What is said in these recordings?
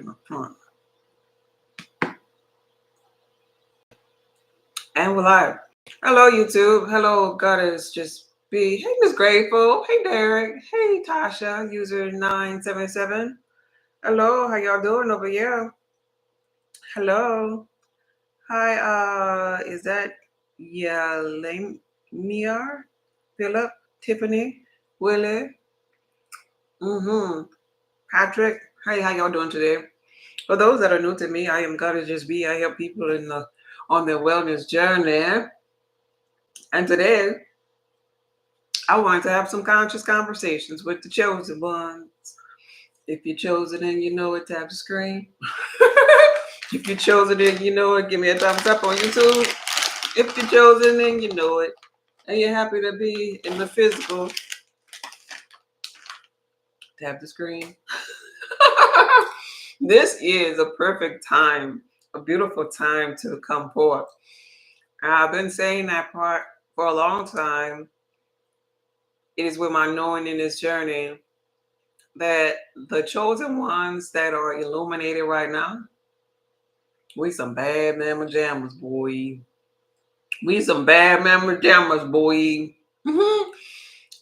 in the front. And we're live. Hello, YouTube. Hello, Goddess Just Be. Hey, Miss Grateful. Hey, Derek. Hey, Tasha, user 977. Hello, how y'all doing over here? Hello. Hi, is that Lamia? Philip? Tiffany? Willie? Patrick? Hey, how y'all doing today? For those that are new to me, I am Goddess Just Be. I help people on their wellness journey. And today, I want to have some conscious conversations with the chosen ones. If you're chosen and you know it, tap the screen. If you're chosen and you know it, give me a thumbs up on YouTube. If you're chosen and you know it, and you're happy to be in the physical, tap the screen. This is a perfect time, a beautiful time to come forth. I've been saying that part for a long time. It is with my knowing in this journey that the chosen ones that are illuminated right now, we some bad mamma jammers, boy. We some bad mamma jammers, boy.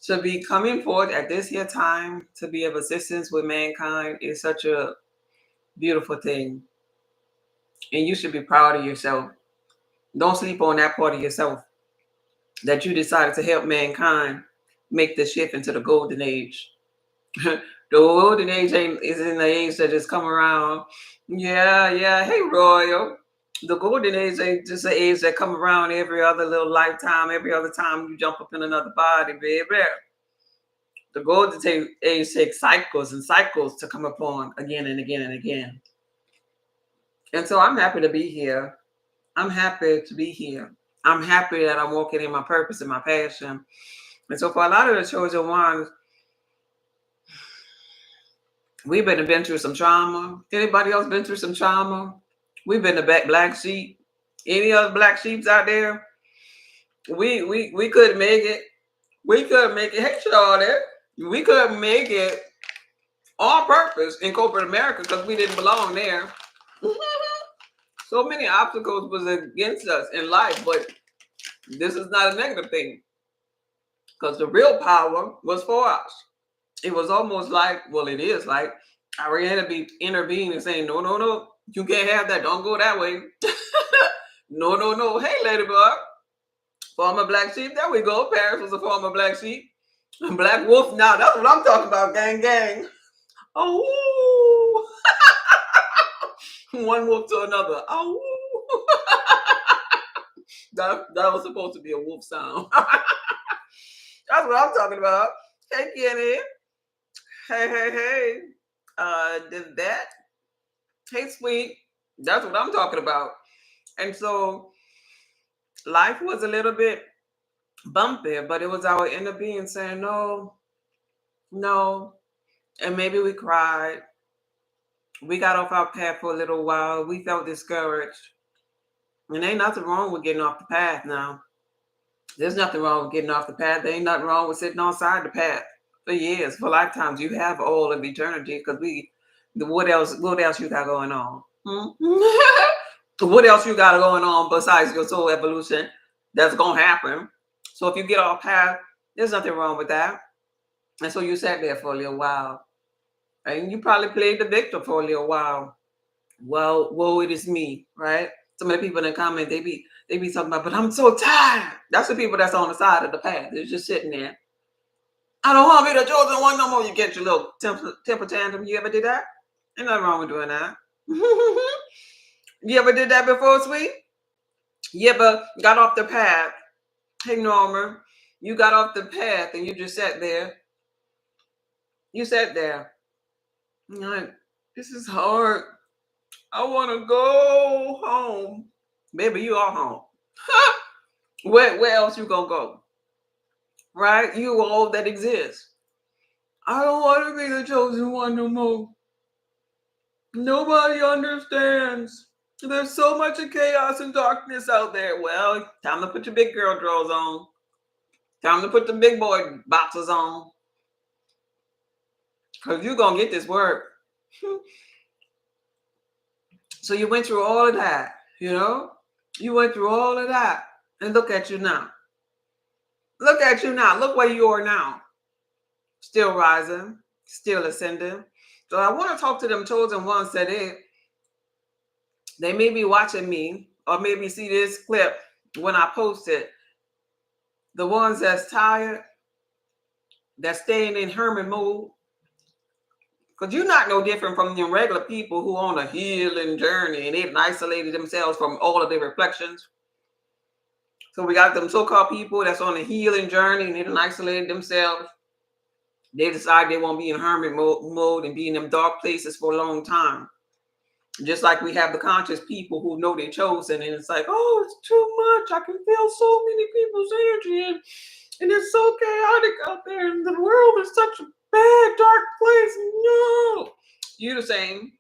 To be coming forth at this here time to be of assistance with mankind is such a beautiful thing. And you should be proud of yourself. Don't sleep on that part of yourself that you decided to help mankind make the shift into the golden age. The golden age is in the age that just come around. Yeah. Hey, Royal. The golden age ain't just an age that come around every other little lifetime, every other time you jump up in another body, baby. The golden age takes cycles and cycles to come upon again and again and again. And so I'm happy to be here. I'm happy to be here. I'm happy that I'm walking in my purpose and my passion. And so for a lot of the chosen ones, we've been through some trauma. Anybody else been through some trauma? We've been the black sheep. Any other black sheeps out there? We couldn't make it. We couldn't make it. Hey, y'all there. We couldn't make it on purpose in corporate America because we didn't belong there. So many obstacles was against us in life, but this is not a negative thing because the real power was for us. It was almost like, well, it is like I had to be intervening and saying, no, you can't have that. Don't go that way. No. Hey, Ladybug. Former black sheep. There we go. Paris was a former black sheep. Black wolf. Now that's what I'm talking about. Gang. Oh. One wolf to another. Oh. that was supposed to be a wolf sound. That's what I'm talking about. Hey, Kenny. Hey. Did that? Hey, sweet. That's what I'm talking about. And so life was a little bit bumpy, but it was our inner being saying no. And maybe we cried. We got off our path for a little while. We felt discouraged. And ain't nothing wrong with getting off the path now. There's nothing wrong with getting off the path. There ain't nothing wrong with sitting on side the path for years, for lifetimes. You have all of eternity because what else you got going on? What else you got going on besides your soul evolution that's going to happen? So if you get off path, there's nothing wrong with that. And so you sat there for a little while. And you probably played the victim for a little while. Well, woe, it is me, right? Some of the people in the comment, they be talking about, but I'm so tired. That's the people that's on the side of the path. They're just sitting there. I don't want to be the chosen one no more. You get your little temper tantrum. You ever did that? Ain't nothing wrong with doing that. You ever did that before, sweet? You ever got off the path? Hey, Norma, you got off the path and you just sat there. You sat there. You're like, this is hard. I want to go home. Baby, you are home. Where else you gonna go? Right? You all that exists. I don't want to be the chosen one no more. Nobody understands. There's so much of chaos and darkness out there. Well, time to put your big girl drawers on. Time to put the big boy boxes on. Because you're going to get this work. So you went through all of that, you know? You went through all of that. And look at you now. Look at you now. Look where you are now. Still rising, still ascending. So I want to talk to them chosen ones that they may be watching me or maybe see this clip when I post it. The ones that's tired, that's staying in hermit mode. Because you're not no different from the regular people who on a healing journey and they've isolated themselves from all of their reflections. So we got them so-called people that's on a healing journey and they've isolated themselves. They decide they won't be in hermit mode and be in them dark places for a long time. Just like we have the conscious people who know they're chosen, and it's like, oh, it's too much. I can feel so many people's energy, and it's so chaotic out there, and the world is such a bad, dark place. No, you're the same.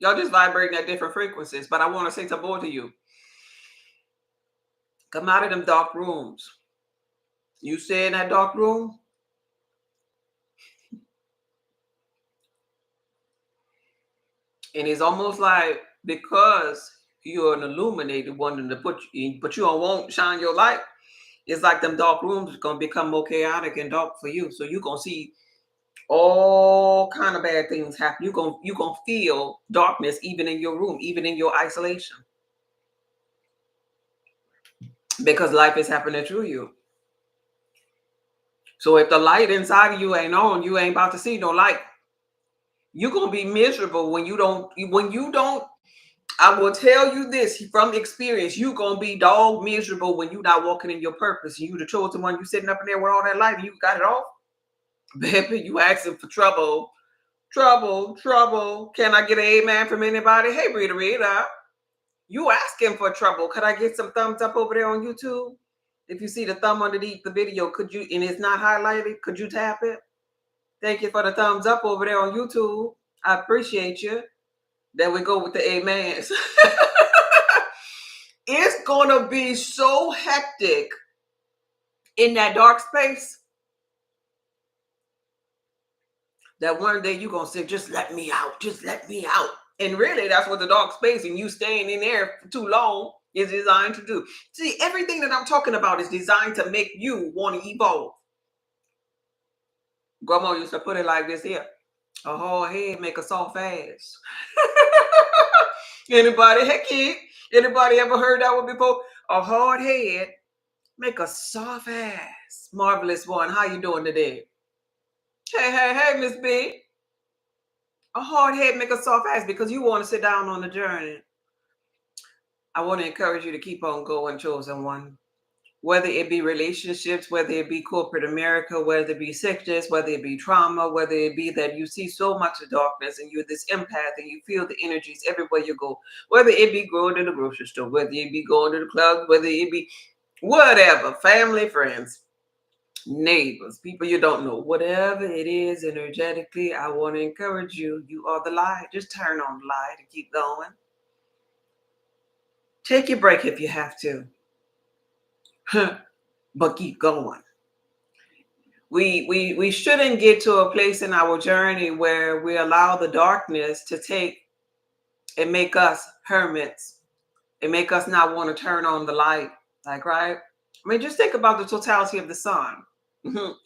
Y'all just vibrating at different frequencies. But I want to say to both of you, come out of them dark rooms. You stay in that dark room, and it's almost like because you're an illuminated one to put you, but you don't want shine your light. It's like them dark rooms are gonna become more chaotic and dark for you. So you're gonna see all kind of bad things happen. You're gonna feel darkness even in your room, even in your isolation. Because life is happening through you. So if the light inside of you ain't on, you ain't about to see no light. You're gonna be miserable when you don't. I will tell you this from experience, you're gonna be dog miserable when you're not walking in your purpose. You the chosen one, you sitting up in there with all that light and you got it off. Baby, you asking for trouble. Trouble, trouble. Can I get an amen from anybody? Hey, Rita. You asking for trouble. Could I get some thumbs up over there on YouTube? If you see the thumb underneath the video, could you, and it's not highlighted, could you tap it? Thank you for the thumbs up over there on YouTube. I appreciate you. There we go with the amens. It's going to be so hectic in that dark space that one day you're going to say, just let me out. Just let me out. And really, that's what the dark space and you staying in there for too long is designed to do. See, everything that I'm talking about is designed to make you want to evolve. Grandma used to put it like this here. A hard head make a soft ass. Anybody? Hey, kid. Anybody ever heard that one before? A hard head make a soft ass. Marvelous one. How you doing today? Hey, Miss B. A hard head make a soft ass because you want to sit down on the journey. I want to encourage you to keep on going, chosen one. Whether it be relationships, whether it be corporate America, whether it be sickness, whether it be trauma, whether it be that you see so much of darkness and you're this empath and you feel the energies everywhere you go, whether it be going to the grocery store, whether it be going to the club, whether it be whatever, family, friends, neighbors, people you don't know, whatever it is energetically, I want to encourage you. You are the light. Just turn on the light and keep going. Take your break if you have to. But keep going. We shouldn't get to a place in our journey where we allow the darkness to take and make us hermits and make us not want to turn on the light. Like, right? I mean, just think about the totality of the sun. The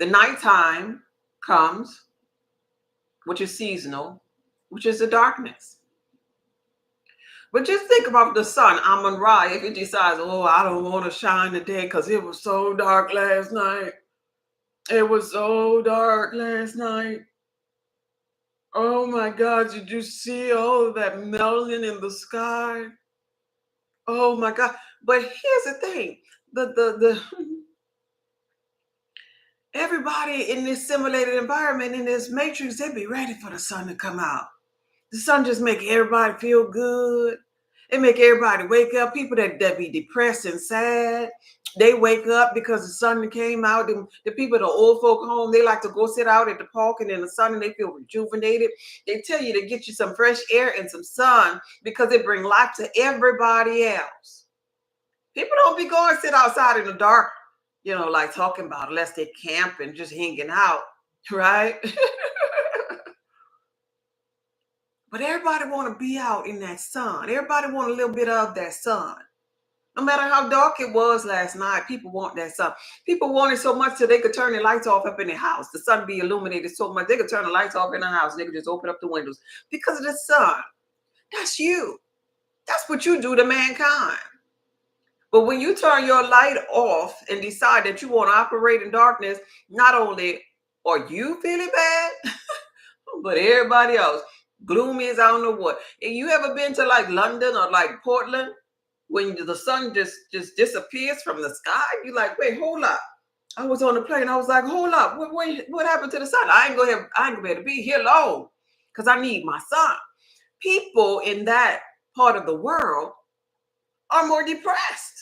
nighttime comes, which is seasonal, which is the darkness. But just think about the sun, Amun Ra, if it decides, oh, I don't want to shine today because it was so dark last night. It was so dark last night. Oh my God, did you see all of that melanin in the sky? Oh my God. But here's the thing. The everybody in this simulated environment, in this matrix, they be ready for the sun to come out. The sun just make everybody feel good. It make everybody wake up. People that be depressed and sad, they wake up because the sun came out. And the people, the old folk home, they like to go sit out at the park and in the sun and they feel rejuvenated. They tell you to get you some fresh air and some sun because it bring life to everybody else. People don't be going sit outside in the dark, like talking about unless they camp and just hanging out, right? But everybody want to be out in that sun. Everybody want a little bit of that sun. No matter how dark it was last night, people want that sun. People want it so much so they could turn the lights off up in their house. The sun be illuminated so much they could turn the lights off in the house. They could just open up the windows because of the sun. That's you. That's what you do to mankind. But when you turn your light off and decide that you want to operate in darkness, not only are you feeling bad, but everybody else. Gloomy as I don't know what. And you ever been to like London or like Portland when the sun just disappears from the sky? You like, wait, hold up. I was on the plane. I was like, hold up. What happened to the sun? I ain't gonna be able to be here long because I need my sun. People in that part of the world are more depressed.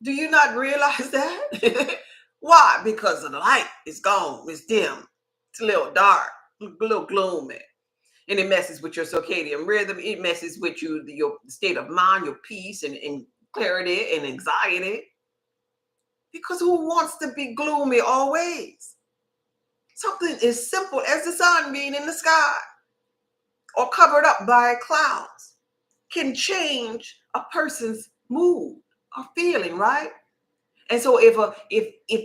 Do you not realize that? Why? Because the light is gone. It's dim. It's a little dark, a little gloomy. And it messes with your circadian rhythm. It messes with your state of mind, your peace and clarity and anxiety. Because who wants to be gloomy always? Something as simple as the sun being in the sky or covered up by clouds can change a person's mood or feeling, right? And so if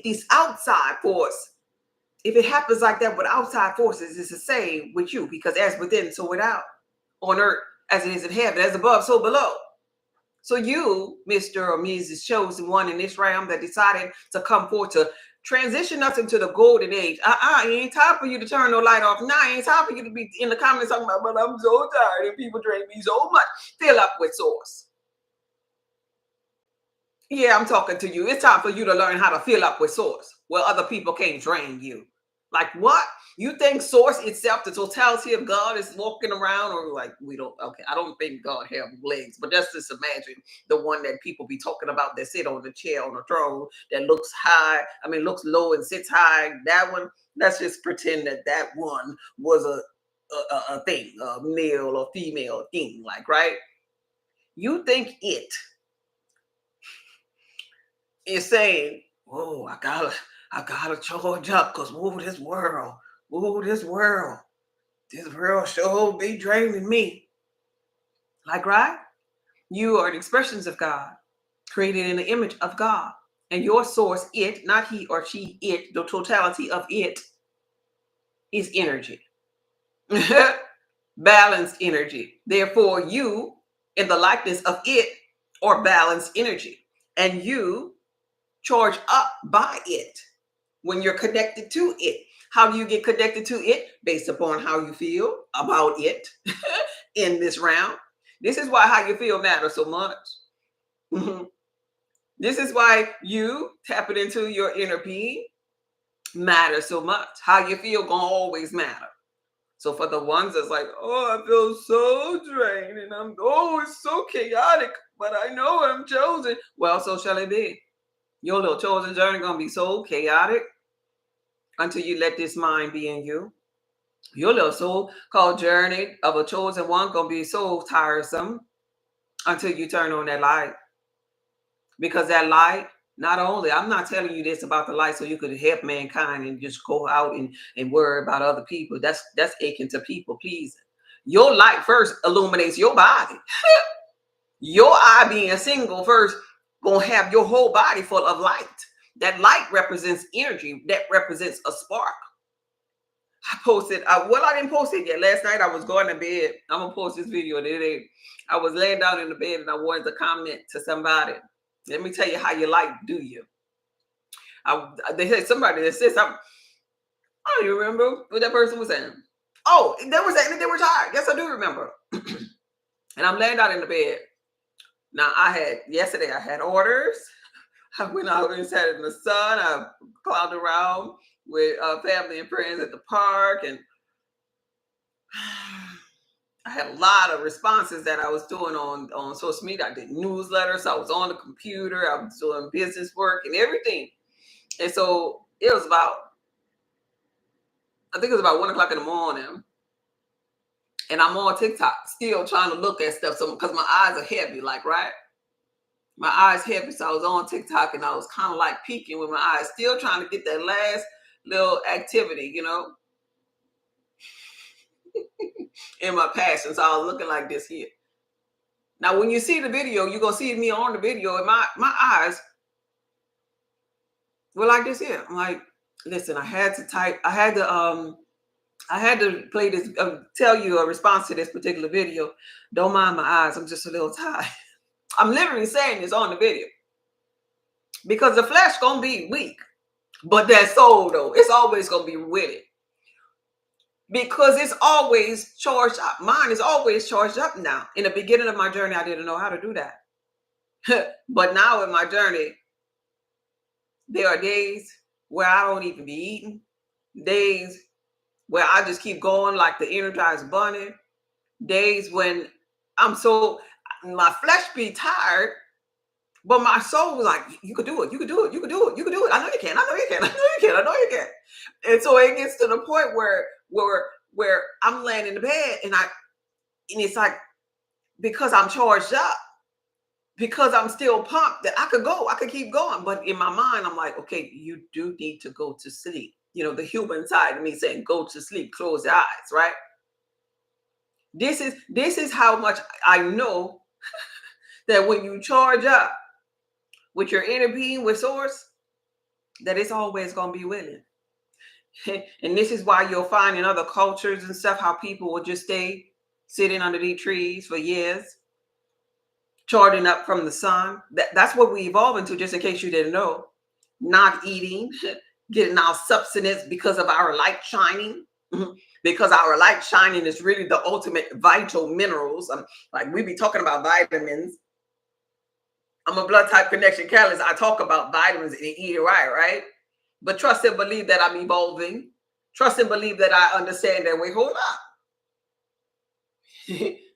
this outside force, if it happens like that with outside forces, it's the same with you, because as within, so without, on earth as it is in heaven, as above, so below. So you, Mr. or Mrs. Chosen One in this realm that decided to come forth to transition us into the golden age. It ain't time for you to turn no light off. Nah, it ain't time for you to be in the comments talking about, but I'm so tired and people drain me so much. Fill up with source. Yeah, I'm talking to you. It's time for you to learn how to fill up with source where other people can't drain you. Like what? You think source itself, the totality of God, is walking around, or like we don't? Okay, I don't think God have legs, but let's just imagine the one that people be talking about that sit on the chair on the throne that looks high. I mean, looks low and sits high. That one. Let's just pretend that one was a thing, a male or female thing, like right. You think it is saying, "Oh, I gotta charge up because this world, this world sure be draining me." Like, right? You are the expressions of God, created in the image of God, and your source, it, not he or she, it, the totality of it, is energy, balanced energy. Therefore, you, in the likeness of it, are balanced energy, and you charge up by it when you're connected to it. How do you get connected to it? Based upon how you feel about it in this round. This is why how you feel matters so much. This is why you tapping into your inner being matters so much. How you feel gonna always matter. So for the ones that's like, oh, I feel so drained and it's so chaotic, but I know I'm chosen. Well, so shall it be. Your little chosen journey gonna be so chaotic until you let this mind be in you. Your little so-called journey of a chosen one gonna be so tiresome until you turn on that light. Because that light, not only, I'm not telling you this about the light so you could help mankind and just go out and worry about other people. That's aching to people pleasing. Your light first illuminates your body. Your eye being single first gonna have your whole body full of light. That light represents energy. That represents a spark. I posted, I didn't post it yet. Last night I was going to bed. I'm going to post this video today. I was laying down in the bed and I wanted to comment to somebody. Let me tell you how you like, do you? They said somebody that says something. I don't even remember what that person was saying. Oh, they were saying that they were tired. Yes, I do remember. And I'm laying down in the bed. Now, yesterday I had orders. I went out and sat in the sun. I clowned around with family and friends at the park, and I had a lot of responses that I was doing on social media. I did newsletters. I was on the computer. I was doing business work and everything. And so it was I think it was about 1:00 in the morning. And I'm on TikTok still trying to look at stuff. So because my eyes are heavy, like, right? My eyes heavy. So I was on TikTok and I was kind of like peeking with my eyes, still trying to get that last little activity, in my passion. So I was looking like this here. Now, when you see the video, you're gonna see me on the video, and my eyes were like this here. I'm like, listen, I had to play this, tell you a response to this particular video. Don't mind my eyes. I'm just a little tired. I'm literally saying this on the video because the flesh gonna be weak, but that soul though, it's always gonna be with it because it's always charged up. Mine is always charged up now. In the beginning of my journey, I didn't know how to do that, but now in my journey, there are days where I don't even be eating, days where I just keep going like the energized bunny, days when my flesh be tired, but my soul was like, you could do it, you could do it, you could do it, you could do it. I know you can, I know you can, I know you can, I know you can. And so it gets to the point where I'm laying in the bed and it's like, because I'm charged up, because I'm still pumped, that I could keep going. But in my mind, I'm like, okay, you do need to go to sleep. You know, the human side of me saying, go to sleep, close your eyes, right? This is how much I know that when you charge up with your inner being, with source, that it's always going to be willing. And this is why you'll find in other cultures and stuff, how people will just stay sitting under these trees for years, charging up from the sun. That's what we evolve into, just in case you didn't know. Not eating, getting our substance because of our light shining. Because our light shining is really the ultimate vital minerals. Like we be talking about vitamins. I'm a blood type connection catalyst. I talk about vitamins and eat it right? But trust and believe that I'm evolving. Trust and believe that I understand that. Wait, hold up.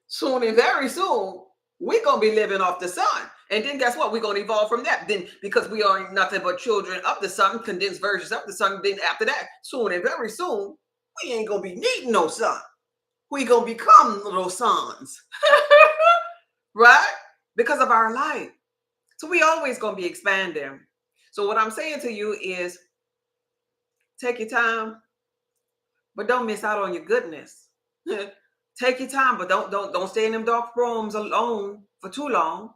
Soon and very soon, we're going to be living off the sun. And then guess what? We're going to evolve from that. Then because we are nothing but children of the sun, condensed versions of the sun, then after that, soon and very soon, we ain't going to be needing no sun. We going to become little suns. Right? Because of our light. So we always going to be expanding. So what I'm saying to you is take your time, but don't miss out on your goodness. Take your time, but don't stay in them dark rooms alone for too long,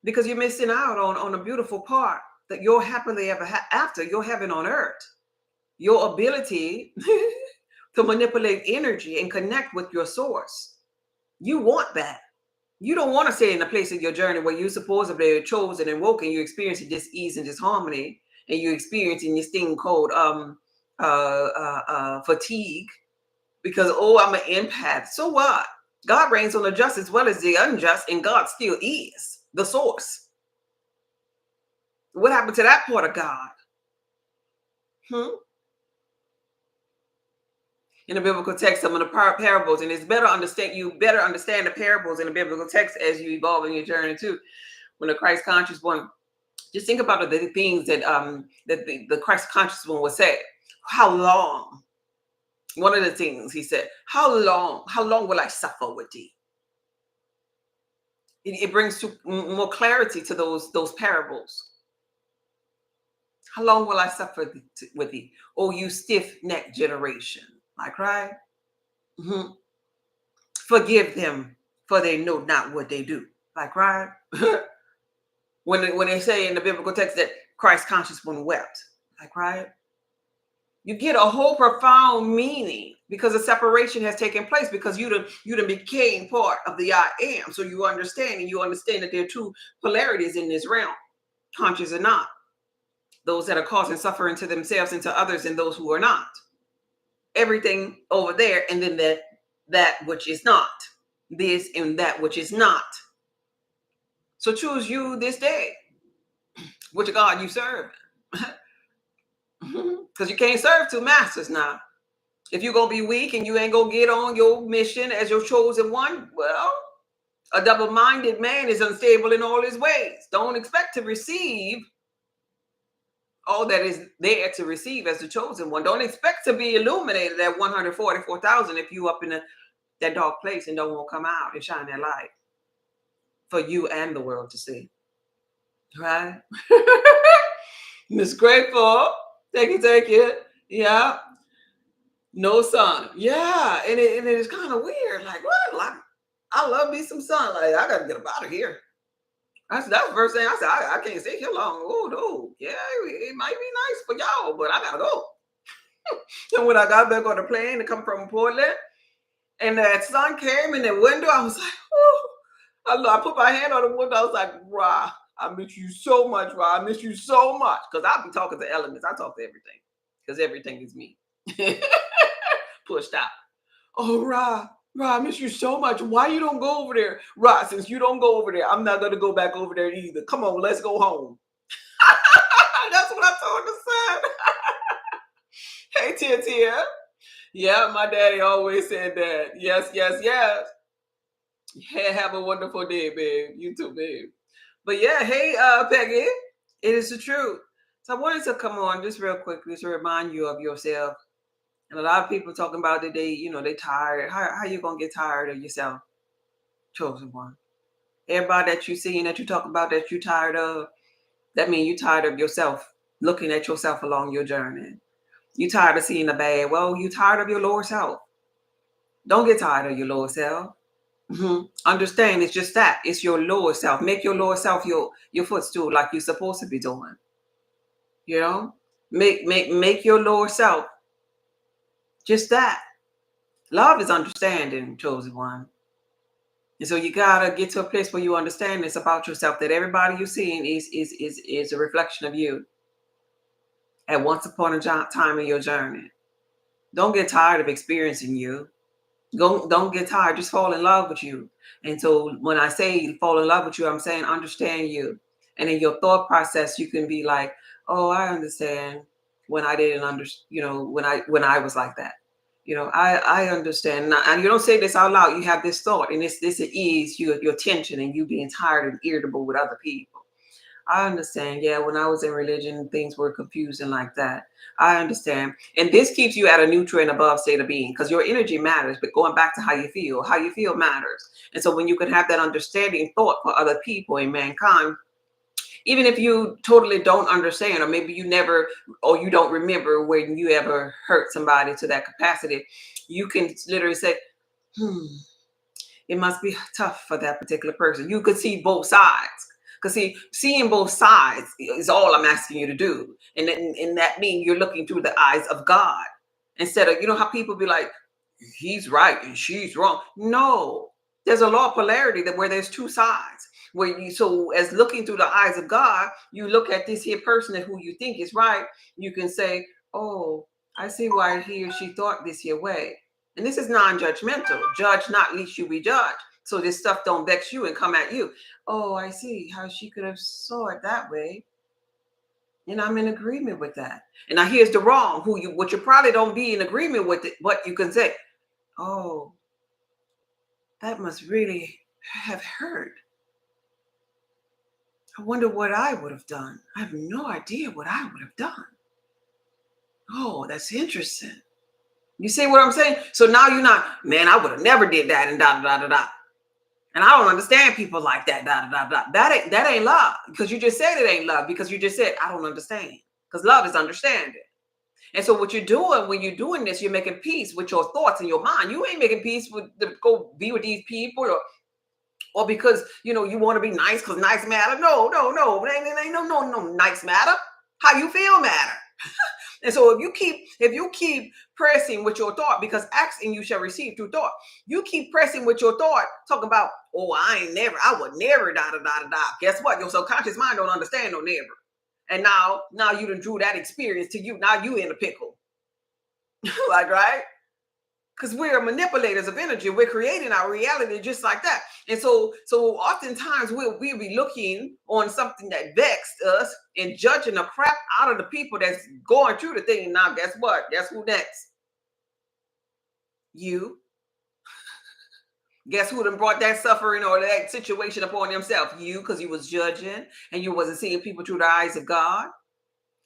because you're missing out on a beautiful part that you'll happily ever after, your heaven on earth. Your ability to manipulate energy and connect with your source. You want that. You don't want to stay in a place of your journey where you supposedly chosen and woke and you're experiencing this ease and disharmony, and you're experiencing this thing called fatigue, because I'm an empath. So what? God reigns on the just as well as the unjust, and God still is the source. What happened to that part of God? In the biblical text, some of the parables, and it's better understand the parables in the biblical text as you evolve in your journey too. When the Christ conscious one, just think about the things that the Christ conscious one would say. How long? One of the things he said, how long will I suffer with thee? It brings more clarity to those parables. How long will I suffer with thee? Oh, you stiff-necked generation. Like, right? Forgive them, for they know not what they do. Like, right? when they say in the biblical text that Christ conscious one wept. Like, right? You get a whole profound meaning, because a separation has taken place, because you done became part of the I am. So you understand that there are two polarities in this realm, conscious and not. Those that are causing suffering to themselves and to others, and those who are not. Everything over there, and then that which is not. This and that which is not. So choose you this day which God you serve. Because you can't serve two masters now. If you're going to be weak and you ain't going to get on your mission as your chosen one, well, a double-minded man is unstable in all his ways. Don't expect to receive all that is there to receive as the chosen one. Don't expect to be illuminated at 144,000 if you up in that dark place and don't want to come out and shine that light for you and the world to see. Right? Miss Grateful. Thank you. Yeah. No sun. Yeah. And it is kind of weird. Like, what? Like, I love me some sun. Like, I gotta get up out of here. That's the first thing I said. I can't stay here long. Oh no. Yeah, it might be nice for y'all, but I gotta go. And when I got back on the plane to come from Portland, and that sun came in the window, I was like, oh, I put my hand on the window. I was like, Ra, I miss you so much, Ra. I miss you so much. Because I'll be talking to elements. I talk to everything. Because everything is me. Pushed out. Oh, Ra, I miss you so much. Why you don't go over there? Ra, since you don't go over there, I'm not going to go back over there either. Come on, let's go home. That's what I told the son. Hey, Tia Tia. Yeah, my daddy always said that. Yes, yes, yes. Hey, have a wonderful day, babe. You too, babe. But yeah, hey, Peggy, it is the truth. So I wanted to come on just real quickly to remind you of yourself. And a lot of people talking about that they tired. How you gonna get tired of yourself, chosen one? Everybody that you seeing that you talk about that you tired of, that means you tired of yourself, looking at yourself along your journey. You tired of seeing the bad. Well, you tired of your lower self. Don't get tired of your lower self. Understand it's just that. It's your lower self. Make your lower self your footstool like you're supposed to be doing. You know? Make your lower self just that. Love is understanding, chosen one. And so you gotta get to a place where you understand this about yourself, that everybody you're seeing is a reflection of you at once upon a time in your journey. Don't get tired of experiencing you. Don't get tired. Just fall in love with you. And so when I say fall in love with you, I'm saying understand you. And in your thought process, you can be like, oh, I understand when I didn't understand, when I was like that. I understand. And you don't say this out loud. You have this thought, and this ease your tension and you being tired and irritable with other people. I understand. Yeah, when I was in religion, things were confusing like that. I understand. And this keeps you at a neutral and above state of being because your energy matters. But going back to how you feel matters. And so when you can have that understanding thought for other people in mankind, even if you totally don't understand, or maybe you never, or you don't remember when you ever hurt somebody to that capacity, you can literally say, hmm, it must be tough for that particular person. You could see both sides. Because seeing both sides is all I'm asking you to do. And that means you're looking through the eyes of God. Instead of, how people be like, he's right and she's wrong. No, there's a law of polarity that where there's two sides. So as looking through the eyes of God, you look at this here person that who you think is right, you can say, oh, I see why he or she thought this here way. And this is non-judgmental. Judge not, least you be judged. So this stuff don't vex you and come at you. Oh, I see how she could have saw it that way. And I'm in agreement with that. And now here's the wrong, what you probably don't be in agreement with it, but you can say, oh, that must really have hurt. I wonder what I would have done. I have no idea what I would have done. Oh, that's interesting. You see what I'm saying? So now you're not, man, I would have never did that and da da da da da. And I don't understand people like that. Da, da, da, da. That ain't love. Because you just said it ain't love. Because you just said, I don't understand. Because love is understanding. And so what you're doing when you're doing this, you're making peace with your thoughts and your mind. You ain't making peace with go be with these people or because you want to be nice because nice matter. No, no, no. Ain't no nice matter. How you feel matter. And so if you keep pressing with your thought, because asking you shall receive through thought, you keep pressing with your thought, talking about, oh, I would never da da da da da. Guess what? Your subconscious mind don't understand no never. And now you done drew that experience to you. Now you in a pickle. Like, right? Because we're manipulators of energy. We're creating our reality just like that. And so oftentimes we'll be looking on something that vexed us and judging the crap out of the people that's going through the thing. Now, guess what? Guess who next? You. Guess who done brought that suffering or that situation upon themselves? You, because you was judging and you wasn't seeing people through the eyes of God.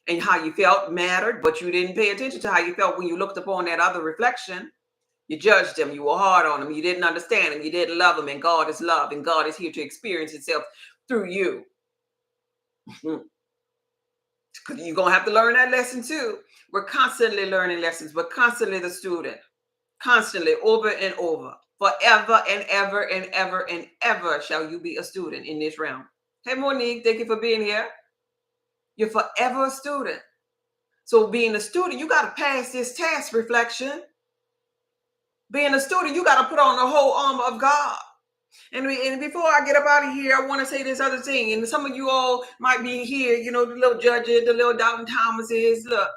And how you felt mattered, but you didn't pay attention to how you felt when you looked upon that other reflection. You judged them. You were hard on them. You didn't understand them. You didn't love them. And God is love. And God is here to experience itself through you. Because you're going to have to learn that lesson too. We're constantly learning lessons. We're constantly the student. Constantly, over and over. Forever and ever and ever and ever shall you be a student in this realm. Hey, Monique, thank you for being here. You're forever a student. So being a student, you got to pass this test, reflection. Being a student, you got to put on the whole armor of God. And before I get up out of here, I want to say this other thing. And some of you all might be here, you know, the little judges, the little Doubting Thomases. Look,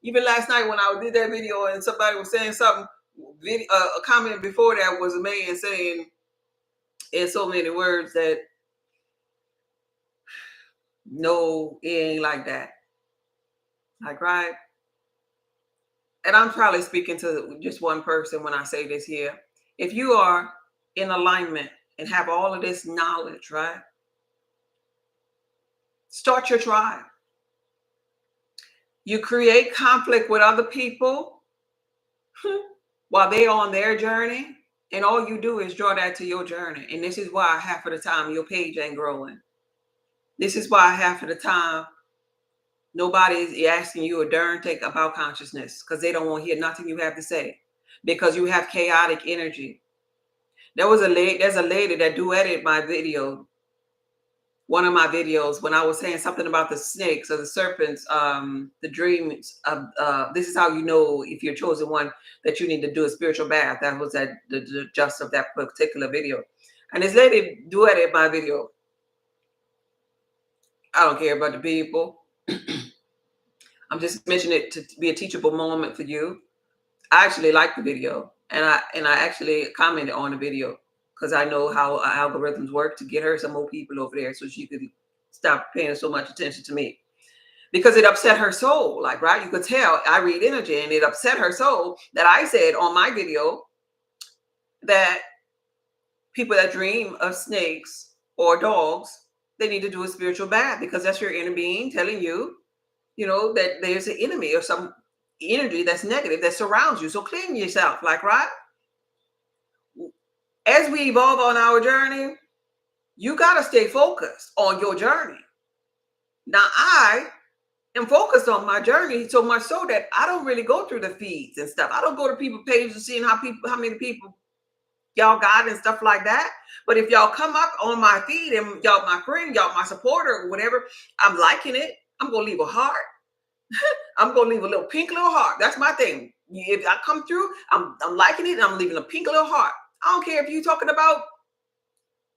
even last night when I did that video and somebody was saying something, a comment before that was a man saying in so many words that, no, it ain't like that. Like, right? And I'm probably speaking to just one person when I say this here. If you are in alignment and have all of this knowledge, right? Start your tribe. You create conflict with other people while they're on their journey, and all you do is draw that to your journey. And this is why half of the time your page ain't growing. This is why half of the time nobody is asking you a darn thing about consciousness, because they don't want to hear nothing you have to say, because you have chaotic energy. There's a lady that duetted my video, one of my videos, when I was saying something about the snakes or the serpents, the dreams of, this is how you know if you're chosen one, that you need to do a spiritual bath. That was the gist of that particular video. And this lady duetted my video. I don't care about the people. I'm just mentioning it to be a teachable moment for you. I actually liked the video, and I actually commented on the video because I know how algorithms work to get her some more people over there so she could stop paying so much attention to me, because it upset her soul. Like, right, you could tell I read energy, and it upset her soul that I said on my video that people that dream of snakes or dogs, they need to do a spiritual bath, because that's your inner being telling you, you know, that there's an enemy or some energy that's negative that surrounds you. So clean yourself, like, right? As we evolve on our journey, you got to stay focused on your journey. Now, I am focused on my journey so much so that I don't really go through the feeds and stuff. I don't go to people's pages and seeing how many people y'all got and stuff like that. But if y'all come up on my feed and y'all my friend, y'all my supporter or whatever, I'm liking it. I'm going to leave a heart. I'm going to leave a little pink little heart. That's my thing. If I come through, I'm liking it, and I'm leaving a pink little heart. I don't care if you're talking about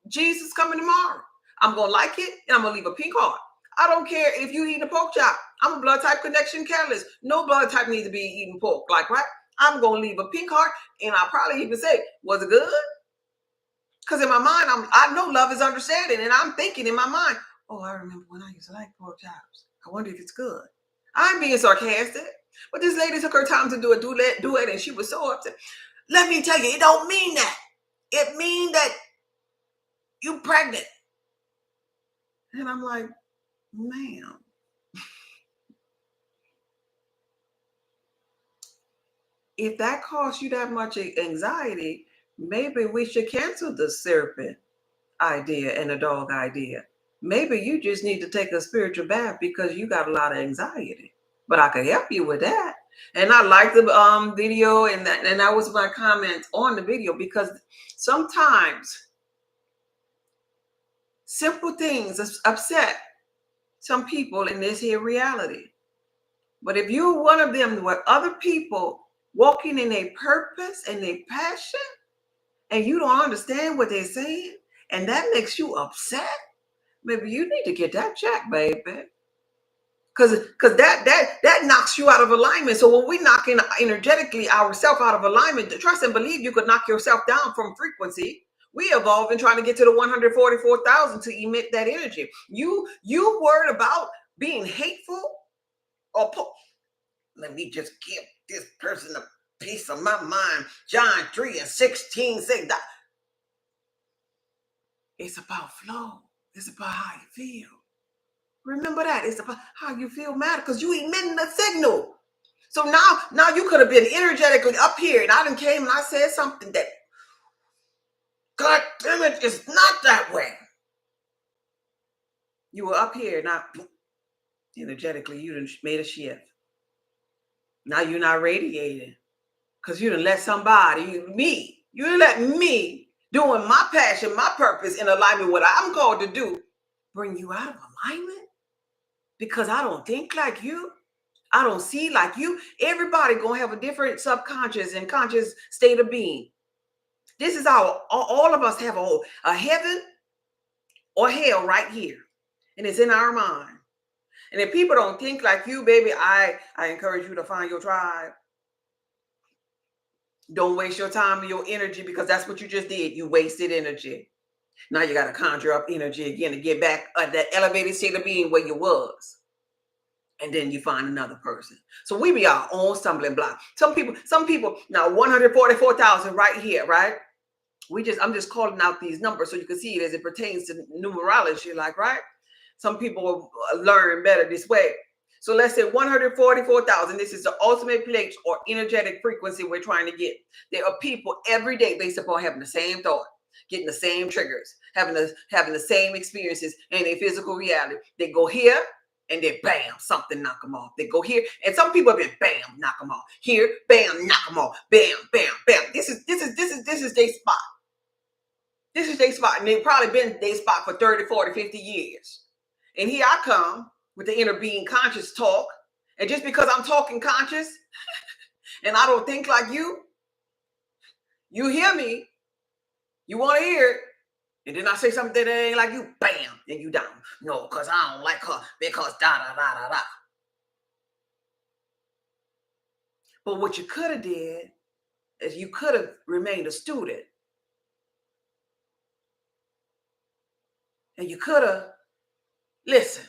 Jesus coming tomorrow. I'm going to like it, and I'm going to leave a pink heart. I don't care if you eat a pork chop. I'm a blood type connection catalyst. No blood type needs to be eating pork. Like, right? I'm going to leave a pink heart, and I'll probably even say, was it good? Because in my mind, I know love is understanding, and I'm thinking in my mind, oh, I remember when I used to like pork chops. I wonder if it's good. I'm being sarcastic, but this lady took her time to do a duet, and she was so upset. Let me tell you, it don't mean that. It mean that you pregnant. And I'm like, ma'am. If that costs you that much anxiety, maybe we should cancel the serpent idea and the dog idea. Maybe you just need to take a spiritual bath because you got a lot of anxiety. But I could help you with that. And I like the video, and that was my comment on the video, because sometimes simple things upset some people in this here reality. But if you're one of them where other people walking in a purpose and a passion, and you don't understand what they're saying, and that makes you upset, maybe you need to get that checked, baby. Because that knocks you out of alignment. So when we knock in energetically ourselves out of alignment, trust and believe you could knock yourself down from frequency. We evolve in trying to get to the 144,000 to emit that energy. You worried about being hateful or let me just give this person a piece of my mind. John 3:16 says that it's about flow. It's about how you feel. Remember that. It's about how you feel matter, because you emitting the signal. So now you could have been energetically up here, and I done came and I said something that, God damn it, it's not that way. You were up here, not Energetically, you done made a shift. Now you're not radiating because you done let somebody, you done let me doing my passion, my purpose in alignment with what I'm called to do, bring you out of alignment because I don't think like you. I don't see like you. Everybody gonna have a different subconscious and conscious state of being. This is how all of us have a heaven or hell right here. And it's in our mind. And if people don't think like you, baby, I encourage you to find your tribe. Don't waste your time and your energy because that's what you just did. You wasted energy. Now you got to conjure up energy again to get back that elevated state of being where you was. And then you find another person. So we be our own stumbling block. Some people, now 144,000 right here, right? I'm just calling out these numbers so you can see it as it pertains to numerology, like, right? Some people learn better this way. So let's say 144,000. This is the ultimate place or energetic frequency we're trying to get. There are people every day based upon having the same thought, getting the same triggers, having the same experiences in their physical reality. They go here and then bam, something knock them off. They go here, and some people have been bam, knock them off. Here, bam, knock them off. Bam, bam, bam. This is their spot. This is their spot, and they've probably been their spot for 30, 40, 50 years. And here I come with the inner being conscious talk. And just because I'm talking conscious and I don't think like you hear me, you want to hear it. And then I say something that ain't like you, bam, and you down. No, because I don't like her because da da da da da. But what you could have did is you could have remained a student. And you could have listened.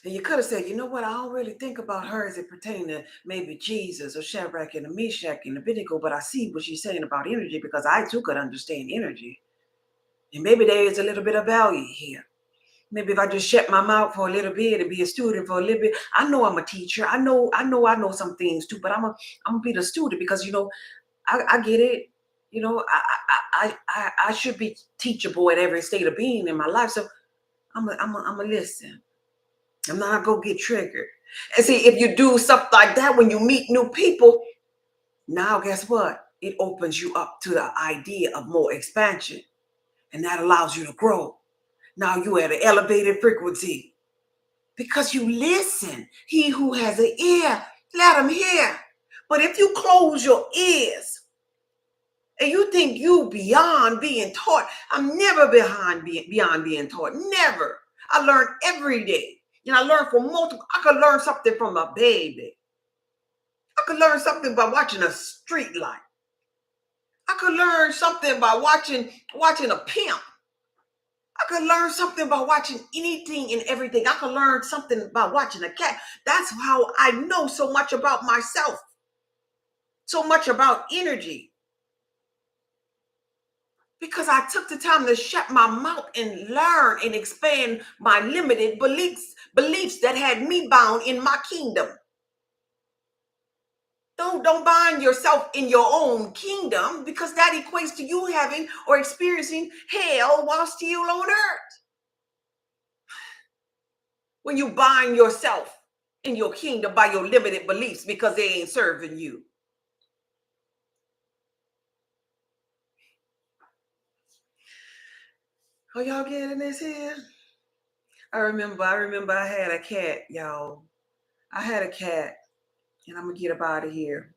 And you could have said, you know what, I don't really think about her as it pertains to maybe Jesus or Shadrach and the Meshach and Abednego, but I see what she's saying about energy because I too could understand energy. And maybe there is a little bit of value here. Maybe if I just shut my mouth for a little bit and be a student for a little bit, I know I'm a teacher. I know some things too, but I'm gonna be the student because I get it. I should be teachable at every state of being in my life. So I'm a listen. I'm not gonna get triggered. And see, if you do stuff like that when you meet new people, now guess what? It opens you up to the idea of more expansion. And that allows you to grow. Now you're at an elevated frequency because you listen. He who has an ear, let him hear. But if you close your ears and you think you beyond being taught, I'm never beyond being taught. Never. I learn every day. And I learn from multiple. I could learn something from a baby. I could learn something by watching a street light. I could learn something by watching a pimp. I could learn something by watching anything and everything. I could learn something by watching a cat. That's how I know so much about myself, so much about energy. Because I took the time to shut my mouth and learn and expand my limited beliefs that had me bound in my kingdom. Don't bind yourself in your own kingdom because that equates to you having or experiencing hell while still on earth. When you bind yourself in your kingdom by your limited beliefs because they ain't serving you. Are y'all getting this here? I remember I had a cat, y'all. I had a cat, and I'm gonna get up out of here.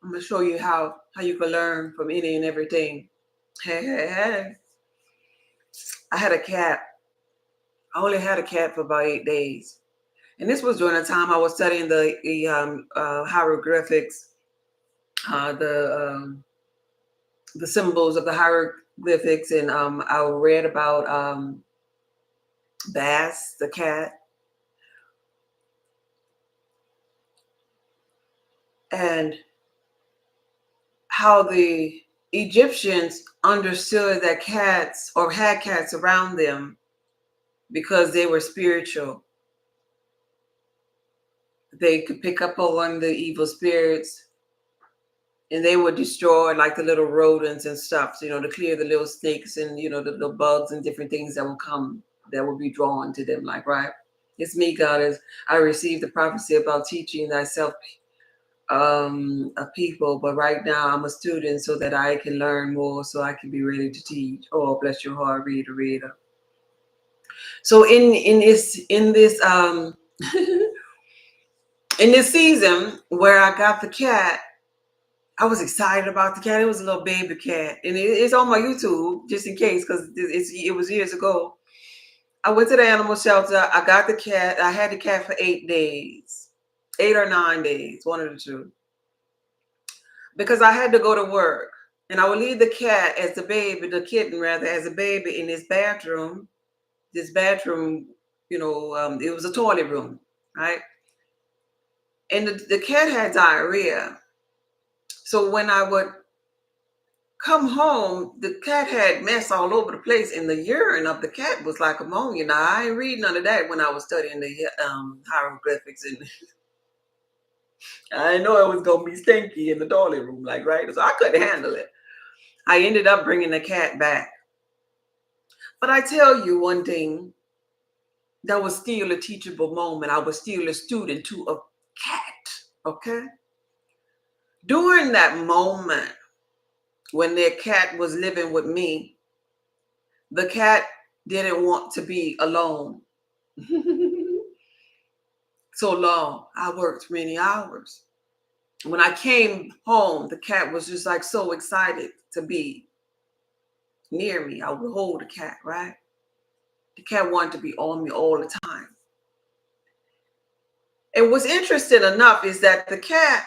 I'm gonna show you how you can learn from any and everything. Hey. I had a cat. I only had a cat for about 8 days. And this was during the time I was studying the hieroglyphics, the symbols of the hieroglyphics, and I read about Bass, the cat, and how the Egyptians understood that cats or had cats around them because they were spiritual. They could pick up on the evil spirits and they would destroy like the little rodents and stuff, to clear the little snakes and, the bugs and different things that would come, that would be drawn to them, like, right? It's me, Goddess. I received the prophecy about teaching thyself of people, but right now I'm a student so that I can learn more, so I can be ready to teach. Oh, bless your heart, reader. So in this in this season where I got the cat, I was excited about the cat. It was a little baby cat, and it's on my YouTube just in case, because it was years ago. I went to the animal shelter. I got the cat. I had the cat for 8 days, 8 or 9 days, one of the two, because I had to go to work, and I would leave the cat as the baby, the kitten rather, as a baby in this bathroom. This bathroom, it was a toilet room, right? And the cat had diarrhea. So when I would come home, the cat had mess all over the place, and the urine of the cat was like ammonia. Now, I ain't read none of that when I was studying the hieroglyphics, and I know it was gonna be stinky in the toilet room, like, right? So I couldn't handle it. I ended up bringing the cat back. But I tell you one thing, that was still a teachable moment. I was still a student to a cat, okay? During that moment when their cat was living with me, the cat didn't want to be alone. So long. I worked many hours. When I came home, the cat was just like so excited to be near me. I would hold the cat, right? The cat wanted to be on me all the time. And what's interesting enough is that the cat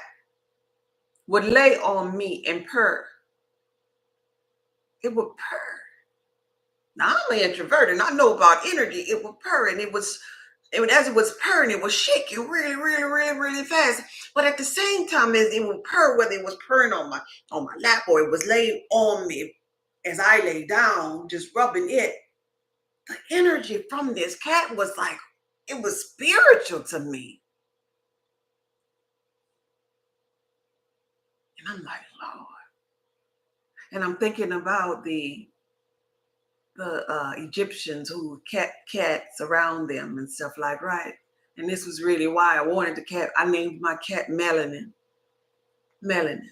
would lay on me and purr. It would purr. Now I'm an introvert and I know about energy. It would purr, and as it was purring, it was shaking really, really, really, really fast. But at the same time, as it would purr, whether it was purring on my lap or it was laying on me as I lay down, just rubbing it, the energy from this cat was like, it was spiritual to me. And I'm like, Lord. And I'm thinking about the Egyptians who kept cats around them and stuff, like, right. And this was really why I wanted the cat. I named my cat Melanin. Melanin.